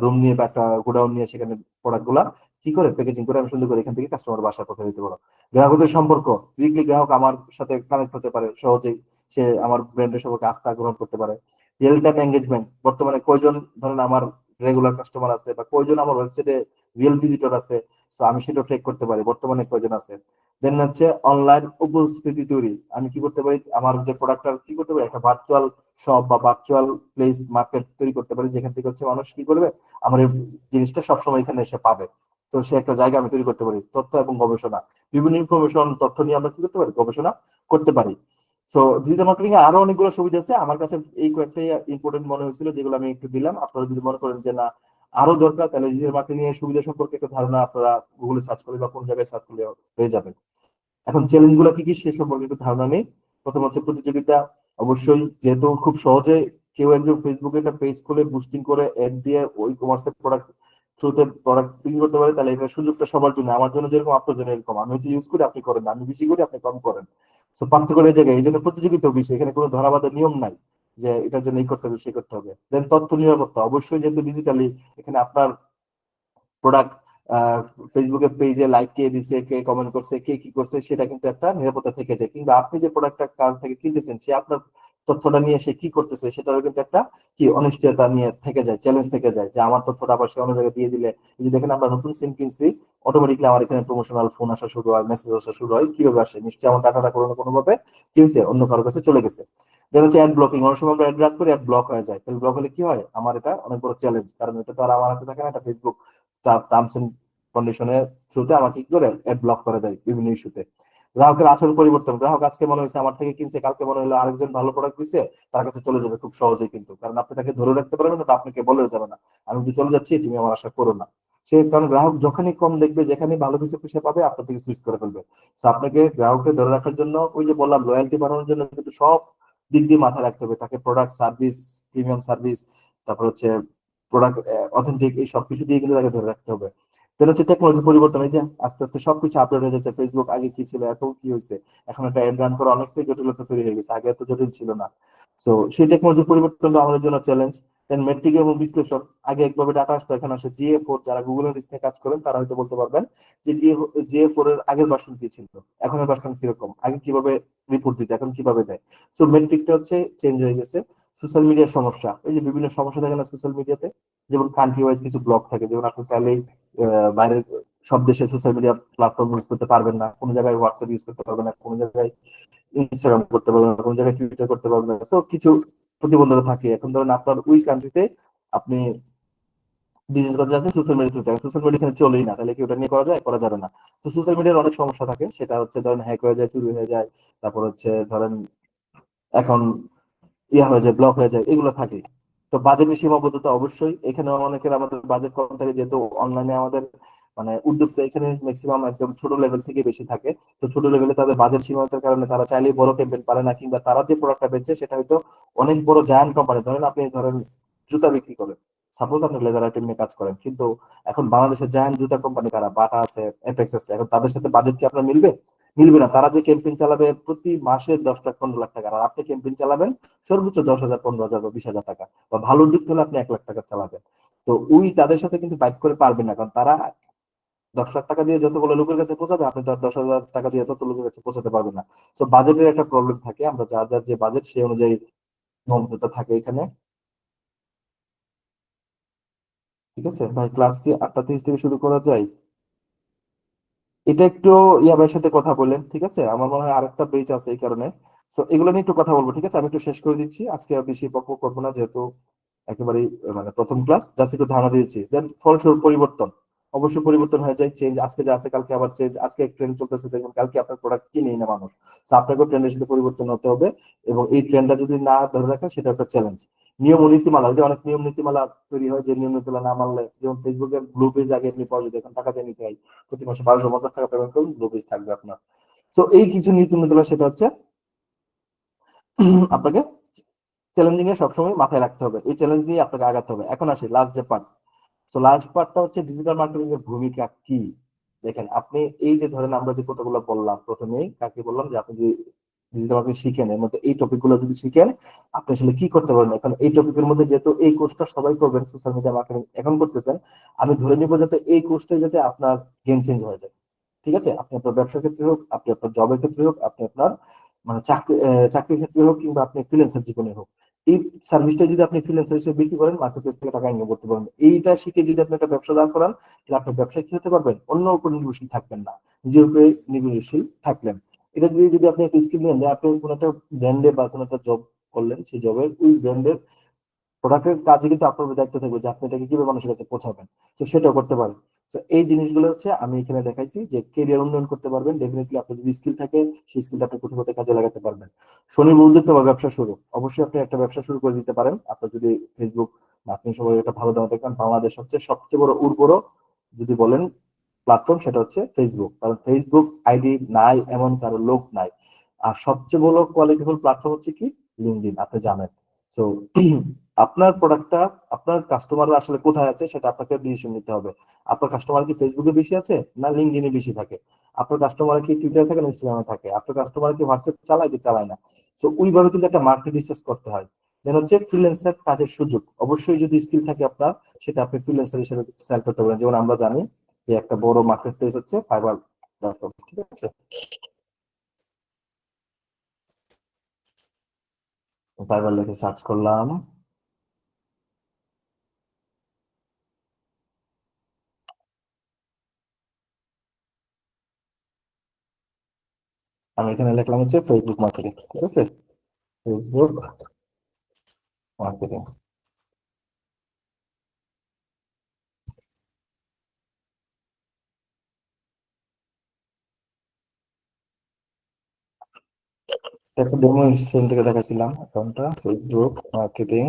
রুম নিয়ে বা একটা গোডাউন নিয়ে সেখানে প্রোডাক্ট গুলা কি করে প্যাকেজিং করে আমি সুন্দর করে এখান থেকে কাস্টমার বাসায় পৌঁছে দিতে পারবো। গ্রাহকদের সম্পর্ক, ডিরেক্টলি গ্রাহক আমার সাথে কানেক্ট হতে পারে সহজেই, সে আমার ব্র্যান্ডের সম্পর্কে আস্থা গ্রহণ করতে পারে। রিয়েল টাইম এঙ্গেজমেন্ট, বর্তমানে কয়জন ধরেন আমার রেগুলার কাস্টমার আছে বা কয়জন আমার ওয়েবসাইটে রিয়েল ভিজিটর আছে, তো আমি সেটা ট্রেক করতে পারি বর্তমানে কয়জন আছে। দেন হচ্ছে অনলাইন উপস্থিতি তৈরি, আমি কি করতে পারি, আমার যে প্রোডাক্টটা কি করতে পারি, একটা ভার্চুয়াল শপ বা ভার্চুয়াল প্লেস মার্কেট তৈরি করতে পারি, যেখান থেকে হচ্ছে মানুষ কি করবে, আমার এই জিনিসটা সবসময় এখানে এসে পাবে। তো সে একটা জায়গা আমি তৈরি করতে পারি। তথ্য এবং গবেষণা, বিভিন্ন ইনফরমেশন তথ্য নিয়ে আমরা কি করতে পারি, গবেষণা করতে পারি। সো ডিজিটাল মার্কেটিং এ আরো অনেকগুলো সুবিধা আছে, আমার কাছে এই কয়েকটাই ইম্পর্টেন্ট মনে হয়েছিল যেগুলো আমি একটু দিলাম। আপনারা যদি মনে করেন যে না আরো দরকার, তাহলে ডিজিটাল মার্কেটিং এর সুবিধা সম্পর্কে একটা ধারণা আপনারা গুগলে সার্চ করলে বা কোন জায়গায় সার্চ করলে হয়ে যাবে। এখন চ্যালেঞ্জ গুলো কি কি সে সম্পর্কে একটু ধারণা নেই। প্রথম হচ্ছে প্রতিযোগিতা, অবশ্যই যেহেতু খুব সহজে কেউ একজন ফেসবুকে একটা পেজ খুলে বুস্টিং করে অ্যাড দিয়ে ওই কমার্সের প্রোডাক্ট থ্রুতে প্রোডাক্ট বিক্রি করতে পারে, তাহলে এটা সুযোগটা সবার জন্য, আমার জন্য যেরকম আপনার জন্য এরকম। আমি হচ্ছে ইউজ করি, আপনি করেন না, আমি বেশি করি, আপনি কম করেন। তো পার্থক্য এই জায়গায়, এই জন্য প্রতিযোগিতা বেশি, এখানে কোনো ধরাবাঁধা নিয়ম নাই যে এটার জন্য এই করতে হবে সেই করতে হবে। দেন তথ্য নিরাপত্তা, অবশ্যই যেহেতু ডিজিটালি এখানে আপনার প্রোডাক্ট ফেসবুকের পেজে লাইক কে দিছে, কে কমেন্ট করছে, কে কি করছে, সেটা কিন্তু একটা নিরাপত্তা থেকে যায়। কিংবা আপনি যে প্রোডাক্টটা কার থেকে কিনতেছেন, সে আপনার তথ্যটা নিয়ে সে কি করতেছে সেটারও কিন্তু একটা কি অনিশ্চয়তা নিয়ে থেকে যায়, চ্যালেঞ্জ থেকে যায়, যে আমার তথ্যটা আবার সে অন্য জায়গায় দিয়ে দিলে। এই যে দেখেন, আমরা নতুন সিম কিনছি, অটোমেটিকলি আমার এখানে প্রমোশনাল ফোন আসা শুরু হয়, মেসেজ আসা শুরু হয়। কিভাবে আসে? নিশ্চয়ই আমার ডাটাটা কোনো না কোনো ভাবে কি হয়েছে, অন্য কারোর কাছে চলে গেছে। দেন হচ্ছে অ্যাড ব্লকিং। অনেক সময় আমরা অ্যাড রান করি, অ্যাড ব্লক হয়ে যায়। তাহলে ব্লক হলে কি হয়? আমার এটা অনেক বড় চ্যালেঞ্জ, কারণ এটা তো আর আমার হাতে থাকে না। এটা ফেসবুক টার্মস এন্ড কন্ডিশনের থ্রুতে আমাকে কি করে অ্যাড ব্লক করে দেয় বিভিন্ন ইস্যুতে। গ্রাহকের আচরণ পরিবর্তন। গ্রাহক আজকে মনে হয়েছে আমার থেকে কিনছে, কালকে মনে হলো আরেকজন ভালো প্রোডাক্ট দিছে, তার কাছে চলে যাবে খুব সহজেই। কিন্তু কারণ আপনি তাকে ধরে রাখতে পারবেন না, বা আপনাকে বলেও যাবে না আমি যদি চলে যাচ্ছি, তুমি আমার আশা করো না। সে কারণ গ্রাহক যখনই কম দেখবে, যেখানে ভালো কিছু সে পাবে, আপনার থেকে সুইচ করে ফেলবে। তো আপনাকে গ্রাহককে ধরে রাখার জন্য, ওই যে বললাম, লয়্যালটি বাড়ানোর জন্য কিন্তু সব দিক দিয়ে মাথায় রাখতে হবে। তাকে প্রোডাক্ট, সার্ভিস, প্রিমিয়াম সার্ভিস, তারপর হচ্ছে প্রোডাক্ট অথেন্টিক, এই সবকিছু দিয়ে কিন্তু তাকে ধরে রাখতে হবে। then হচ্ছে টেকনোলজি পরিবর্তন। এই যে আস্তে আস্তে সবকিছু আপডেট হয়ে যাচ্ছে। ফেসবুক আগে কি ছিল, এখন কি হয়েছে, এখন একটা অ্যাড রান করা অনেকটাই জটিলতা তৈরি হয়ে গেছে, আগে এত জটিল ছিল না। তো সেই টেকনোলজি পরিবর্তনটা আমাদের জন্য চ্যালেঞ্জ। দেন মেট্রিক এবং বিশ্লেষণ। আগে একভাবে ডাটা আসতো, এখন আসে GA4। যারা গুগলের নিয়ে কাজ করেন তারা হয়তো বলতে পারবেন যে GA4 এর আগের ভার্সন কি ছিল, এখনের ভার্সন কিরকম, আগে কিভাবে রিপোর্ট দিতে, এখন কিভাবে দেয়। সো মেট্রিকটা হচ্ছে চেঞ্জ হয়ে গেছে। সোশ্যাল মিডিয়ার সমস্যা। এই যে বিভিন্ন সমস্যা থাকে না সোশ্যাল মিডিয়াতে, যেমন কান্ট্রি ওয়াইজ কিছু ব্লক থাকে, যেমন আপনি চাইলেই বাইরের সব দেশে সোশ্যাল মিডিয়া প্ল্যাটফর্ম ইউজ করতে পারবেন না, কোনো জায়গায় হোয়াটসঅ্যাপ ইউজ করতে পারবেন না, কোনো জায়গায় ইনস্টাগ্রাম করতে পারবেন না, কোনো জায়গায় টুইটার করতে পারবেন না। তো কিছু প্রতিবন্ধকতা থাকে। এখন ধরেন আপনার ওই কান্ট্রিতে আপনি বিজনেস করতে যাচ্ছেন সোশ্যাল মিডিয়া থ্রুতে, সোশ্যাল মিডিয়া এখানে চলেই না, তাহলে কি ওটা নিয়ে করা যায়? করা যাবে না। তো সোশ্যাল মিডিয়ার অনেক সমস্যা থাকে, সেটা হচ্ছে ধরেন হ্যাক হয়ে যায়, চুরি হয়ে যায়, তারপর হচ্ছে ধরেন এখন ইয়া হয়ে যায়, ব্লক হয়ে যায়, এগুলো থাকে। তো বাজেটের সীমাবদ্ধতা অবশ্যই এখানে, অনেকের আমাদের বাজেট কম থাকে, যেহেতু অনলাইনে আমাদের মানে উদ্যোক্তা এখানে ম্যাক্সিমাম একদম ছোট লেভেল থেকে বেশি থাকে। তো ছোট লেভেলে তাদের বাজেট সীমাবদ্ধতার কারণে তারা চাইলেই বড় ক্যাম্পেইন পারে না, কিংবা তারা যে প্রোডাক্টটা বেচছে সেটা হয়তো অনেক বড় জায়ান্ট কোম্পানি। ধরেন আপনি ধরেন জুতা বিক্রি করেন, সাপোজ আপনি লেদার আইটেম নিয়ে কাজ করেন, কিন্তু এখন বাংলাদেশের জায়ান্ট জুতা কোম্পানি কারা? বাটা আছে, এপেক্স আছে। এখন তাদের সাথে বাজেট কি আপনার মিলবে? মিলবে না। তারা যে ক্যাম্পেইন চালাবে প্রতি মাসে 10 লাখ 15 লাখ টাকা, আর আপনি ক্যাম্পেইন চালাবেন সর্বোচ্চ 10,000 15,000 বা 20,000 টাকা, বা ভালো দিক হলে আপনি 1 লাখ টাকা চালাবেন। তো ওই তাদের সাথে কিন্তু ফাইট করে পারবেন না, কারণ তারা 10 লাখ টাকা দিয়ে যতগুলো লোকের কাছে পৌঁছাবে, আপনি তো আর 10,000 টাকা দিয়ে তত লোকের কাছে পৌঁছাতে পারবেন না। তো বাজেটের একটা প্রবলেম থাকে। আমরা যার যার যে বাজেট সেই অনুযায়ী মন্তব্যতা থাকে এখানে। ঠিক আছে ভাই, ক্লাস কি 8:30 থেকে শুরু করা যায়? এটা একটু ইয়াবের সাথে কথা বলেন, ঠিক আছে? আমার মনে হয় আরেকটা পেজ আছে এই কারণে। তো এগুলো নিয়ে একটু কথা বলবো, ঠিক আছে? আমি একটু শেষ করে দিচ্ছি, আজকে আর বেশি বকবক করবো না, যেহেতু একেবারেই মানে প্রথম ক্লাস, জাস্ট একটু ধারণা দিয়েছি। দেন ফলস্বরূপ পরিবর্তন, অবশ্যই পরিবর্তন হয়ে যায়, চেঞ্জ। আজকে যা আছে কালকে আবার চেঞ্জ। আজকে এক ট্রেন্ড চলতেছে, দেখবেন কালকে আপনার প্রোডাক্ট কিনেই না মানুষ। তো আপনাকেও ট্রেন্ডের সাথে পরিবর্তন হতে হবে, এবং এই ট্রেন্ডটা যদি না ধরে রাখেন সেটা একটা চ্যালেঞ্জ। নিয়ম ও নীতিমালা, ওই যে অনেক নিয়ম নীতিমালা তৈরি হয়, যে নিয়ম নীতিমালা না মানলে, যেমন ফেসবুকের ব্লু পেজ আগে এমনি পাওয়া যেত, এখন টাকা দিয়ে নিতে হয়। প্রতি মাসে 1250 টাকা পেমেন্ট করুন, ব্লু পেজ থাকবে আপনার। তো এই কিছু নীতি নীতিমালা, সেটা হচ্ছে আপনাকে চ্যালেঞ্জিং এ সবসময় মাথায় রাখতে হবে, এই চ্যালেঞ্জ নিয়ে আপনাকে আগাতে হবে। এখন আসি লাস্ট যে পার্ট। সো লাস্ট পার্টটা হচ্ছে ডিজিটাল মার্কেটিং এর ভূমিকা কি। দেখেন, আপনি এই যে ধরেন আমরা যে কতগুলো বললাম, প্রথমেই কাকে বললাম যে আপনি যে ডিজিটাল মার্কেটিং শিখেন, এর মধ্যে এই টপিক গুলো যদি শিখেন, আপনি আসলে কি করতে পারবেন। এখন এই টপিকের মধ্যে যেহেতু এই কোর্সটা সবাই করবেন, সোশ্যাল মিডিয়া মার্কেটিং এখন করতেছেন, আমি ধরে নিবো যাতে এই কোর্সটাই যাতে আপনার গেম চেঞ্জ হয়ে যায়। ঠিক আছে? আপনি আপনার ব্যবসার ক্ষেত্রে হোক, আপনি আপনার জবের ক্ষেত্রে হোক, আপনি আপনার মানে চাকরির ক্ষেত্রে হোক, কিংবা আপনি ফ্রিল্যান্সার জীবনে হোক, এই সার্ভিসটা যদি আপনি ফ্রিল্যান্সার হিসেবে বিক্রি করেন, মার্কেট প্লেস থেকে টাকা ইনকাম করতে পারবেন। এইটা শিখে যদি আপনি একটা ব্যবসা দাঁড় করান, তাহলে আপনার ব্যবসায় কি হতে পারবেন? অন্য উপর নির্ভরশীল থাকবেন না, নিজের উপরে নির্ভরশীল থাকলেন। এটা দিয়ে যদি আপনি একটা স্কিল নেন, যে আপনি কোনো একটা ব্র্যান্ডে বা কোনো একটা জব করলেন, সেই জবের ওই ব্র্যান্ডের প্রোডাক্টের কাজে কিন্তু আপনার উপর দায়িত্ব থাকবে, যে আপনি এটাকে কিভাবে মানুষের কাছে পৌঁছাবেন। তো সেটাও করতে পারেন। তো এই জিনিসগুলো হচ্ছে আমি এখানে দেখাইছি, যে কেরিয়ার উন্নয়ন করতে পারবেন ডেফিনেটলি। আপনার যদি স্কিল থাকে, সেই স্কিলটা আপনি কোথাও কোথাও কাজে লাগাতে পারবেন। স্বনির্ভর উদ্যোক্তা বা ব্যবসা শুরু, অবশ্যই আপনি একটা ব্যবসা শুরু করে দিতে পারেন। আপনার যদি ফেসবুক, আপনি সবাই একটা ভালো দামে দেখবেন, বাংলাদেশ সবচেয়ে বড় উর্বর যদি বলেন প্ল্যাটফর্ম, সেটা হচ্ছে ফেসবুক। কারণ ফেসবুক আইডি নাই এমন কারো লোক নাই। আর সবচেয়ে বড় কোয়ালিটিফুল প্ল্যাটফর্ম হচ্ছে কি? লিঙ্কডইন, আপনি জানেন। সো আপনার প্রোডাক্টটা, আপনার কাস্টমাররা আসলে কোথায় আছে সেটা আপনাকে ডিসিশন নিতে হবে। আপনার কাস্টমার কি ফেসবুকে বেশি আছে, না লিঙ্কডইনে বেশি থাকে? আপনার কাস্টমার কি টুইটারে থাকে, না ইনস্টাগ্রামে থাকে? আপনার কাস্টমার কি হোয়াটসঅ্যাপ চালায়, কি চালায় না? তো ওইভাবে কিন্তু একটা মার্কেট রিসার্চ করতে হয়। দেন হচ্ছে ফ্রিল্যান্সার কাজের সুযোগ, অবশ্যই যদি স্কিল থাকে আপনার, সেটা আপনি ফ্রিল্যান্সার হিসেবে সেল করতে পারেন। যেমন আমরা জানি এই একটা বড় মার্কেট প্লেস হচ্ছে ফাইবার প্ল্যাটফর্ম, ঠিক আছে। ফাইবার লিখে সার্চ করলাম। আমি এখানে লিখলাম হচ্ছে ফেসবুক মার্কেটিং, ঠিক আছে, ফেসবুক মার্কেটিং। একটা ডেমো স্ক্রিন থেকে দেখাছিলাম অ্যাকাউন্টটা, ফেসবুক মার্কেটিং।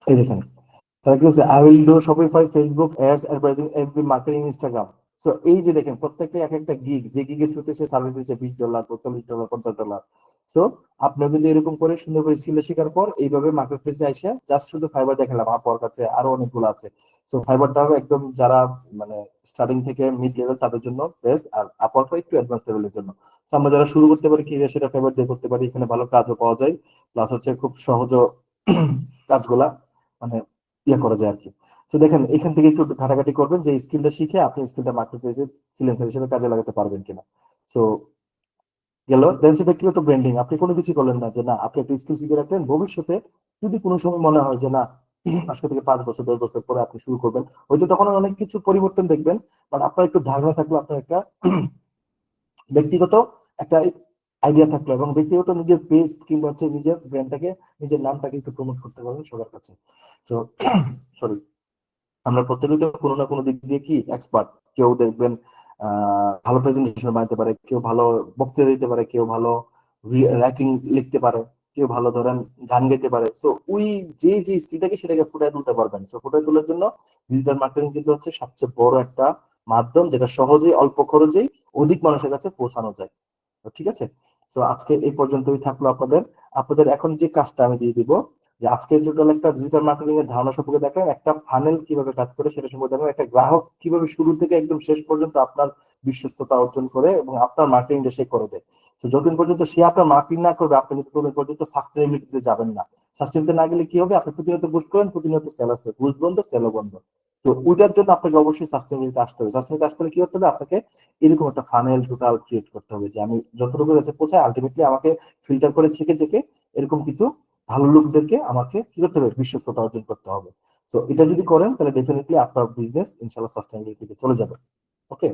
এই দেখেন, তারা কি বলছে, I will do Shopify, Facebook ads, advertising, FB marketing, Instagram. So এই যে দেখেন প্রত্যেকটা এক একটা গিগ, যে গিগের থ্রুতে সে সার্ভিস দিচ্ছে $20, $45, $50। সো আপনিও কিন্তু এরকম করে সুন্দর করে স্কিল শেখার পর এইভাবে মার্কেট প্লেসে এসে জাস্ট শুধু ফাইবার দেখালাম, আপনার কাছে আরো অনেকগুলো আছে। সো ফাইবারটা হবে একদম যারা মানে স্টার্টিং থেকে মিড লেভেল তাদের জন্য বেস্ট, আর আপওয়ার্কটা একটু অ্যাডভান্স লেভেলের জন্য। তো আমরা যারা শুরু করতে পারি ক্যারিয়ার, সেটা ফাইবার দিয়ে করতে পারি। এখানে ভালো কাজও পাওয়া যায়, প্লাস হচ্ছে খুব সহজ কাজগুলা মানে ইয়ে করা যায় আর কি। তো দেখেন এখান থেকে একটু ঘাটাঘাটি করবেন যে স্কিলটা শিখে আপনি স্কিলটা মার্কেট প্লেসে ফ্রিল্যান্সার হিসেবে কাজে লাগাতে পারবেন কিনা। সো গেল। দেন হচ্ছে ব্যক্তিগত ব্র্যান্ডিং। আপনি কোনো কিছু করলেন না যে না আপনি একটা স্কিল শিখে রাখলেন, ভবিষ্যতে যদি কোনো সময় মনে হয় যে না আজকে থেকে 5 বছর 10 বছর পরে আপনি শুরু করবেন, হয়তো তখন অনেক কিছু পরিবর্তন দেখবেন, বাট আপনার একটু ধারণা থাকলো, আপনার একটা ব্যক্তিগত একটা আইডিয়া থাকলো, এবং ব্যক্তিগত নিজের পেজ কিংবা হচ্ছে নিজের ব্র্যান্ডটাকে, নিজের নামটাকে একটু প্রমোট করতে পারবেন সবার কাছে। তো সরি, আমরা প্রত্যেকেই তো কোনো না কোনো দিক দিয়ে কি এক্সপার্ট। কেউ দেখবেন ভালো প্রেজেন্টেশন বানাতে পারে, কেউ ভালো বক্তৃতা দিতে পারে, কেউ ভালো রাইটিং লিখতে পারে, কেউ ভালো ধরেন গান গাইতে পারে। সো ওই যে যে স্কিলটাকে সেটাকে ফুটিয়ে তুলতে পারবেন। সো ফুটিয়ে তোলার জন্য ডিজিটাল মার্কেটিং কিন্তু হচ্ছে সবচেয়ে বড় একটা মাধ্যম, যেটা সহজেই অল্প খরচেই অধিক মানুষের কাছে পৌঁছানো যায়। তো ঠিক আছে, তো আজকে এই পর্যন্তই থাকলো আপনাদের। আপনাদের এখন যে কাজটা আমি দিয়ে দিব, যে আজকে টোটাল একটা ডিজিটাল মার্কেটিং এর ধারণা সম্পর্কে দেখেন, একটা ফানেল কিভাবে কাজ করে সেটা সম্পর্কে দেখেন, একটা গ্রাহক কিভাবে শুরু থেকে একদম শেষ পর্যন্ত আপনার বিশ্বস্ততা অর্জন করে এবং আপনার মার্কেটিংটা সে করে দেয়। তো যতদিন পর্যন্ত সে আপনার মার্কেটিং না করবে, আপনি কিন্তু ততদিন পর্যন্ত সাস্টেনেবিলিটিতে যাবেন না। সাস্টেনেবিলিটি না গেলে কি হবে, আপনি প্রতিনিয়ত বুস্ট করেন, প্রতিনিয়ত সেল আছে, বুস্ট বন্ধ সেলও বন্ধ। তো ওইটার জন্য আপনাকে অবশ্যই সাস্টেনেবিলিটি আসতে হবে। সাস্টেনেবিলিটি আসতে হলে কি করতে হবে, আপনাকে এরকম একটা ফানেল টোটাল ক্রিয়েট করতে হবে, যে আমি যতটুকু কাছে পৌঁছাই আলটিমেটলি আমাকে ফিল্টার করে ছেকে ছেকে এরকম কিছু ভালো লোকদেরকে আমাকে কি করতে হবে, বিশ্বস্ততা অর্জন করতে হবে। তো এটা যদি করেন তাহলে ডেফিনেটলি আপনার বিজনেস ইনশাল্লাহ সাস্টেনেবিলিটির দিকে চলে যাবে। ওকে।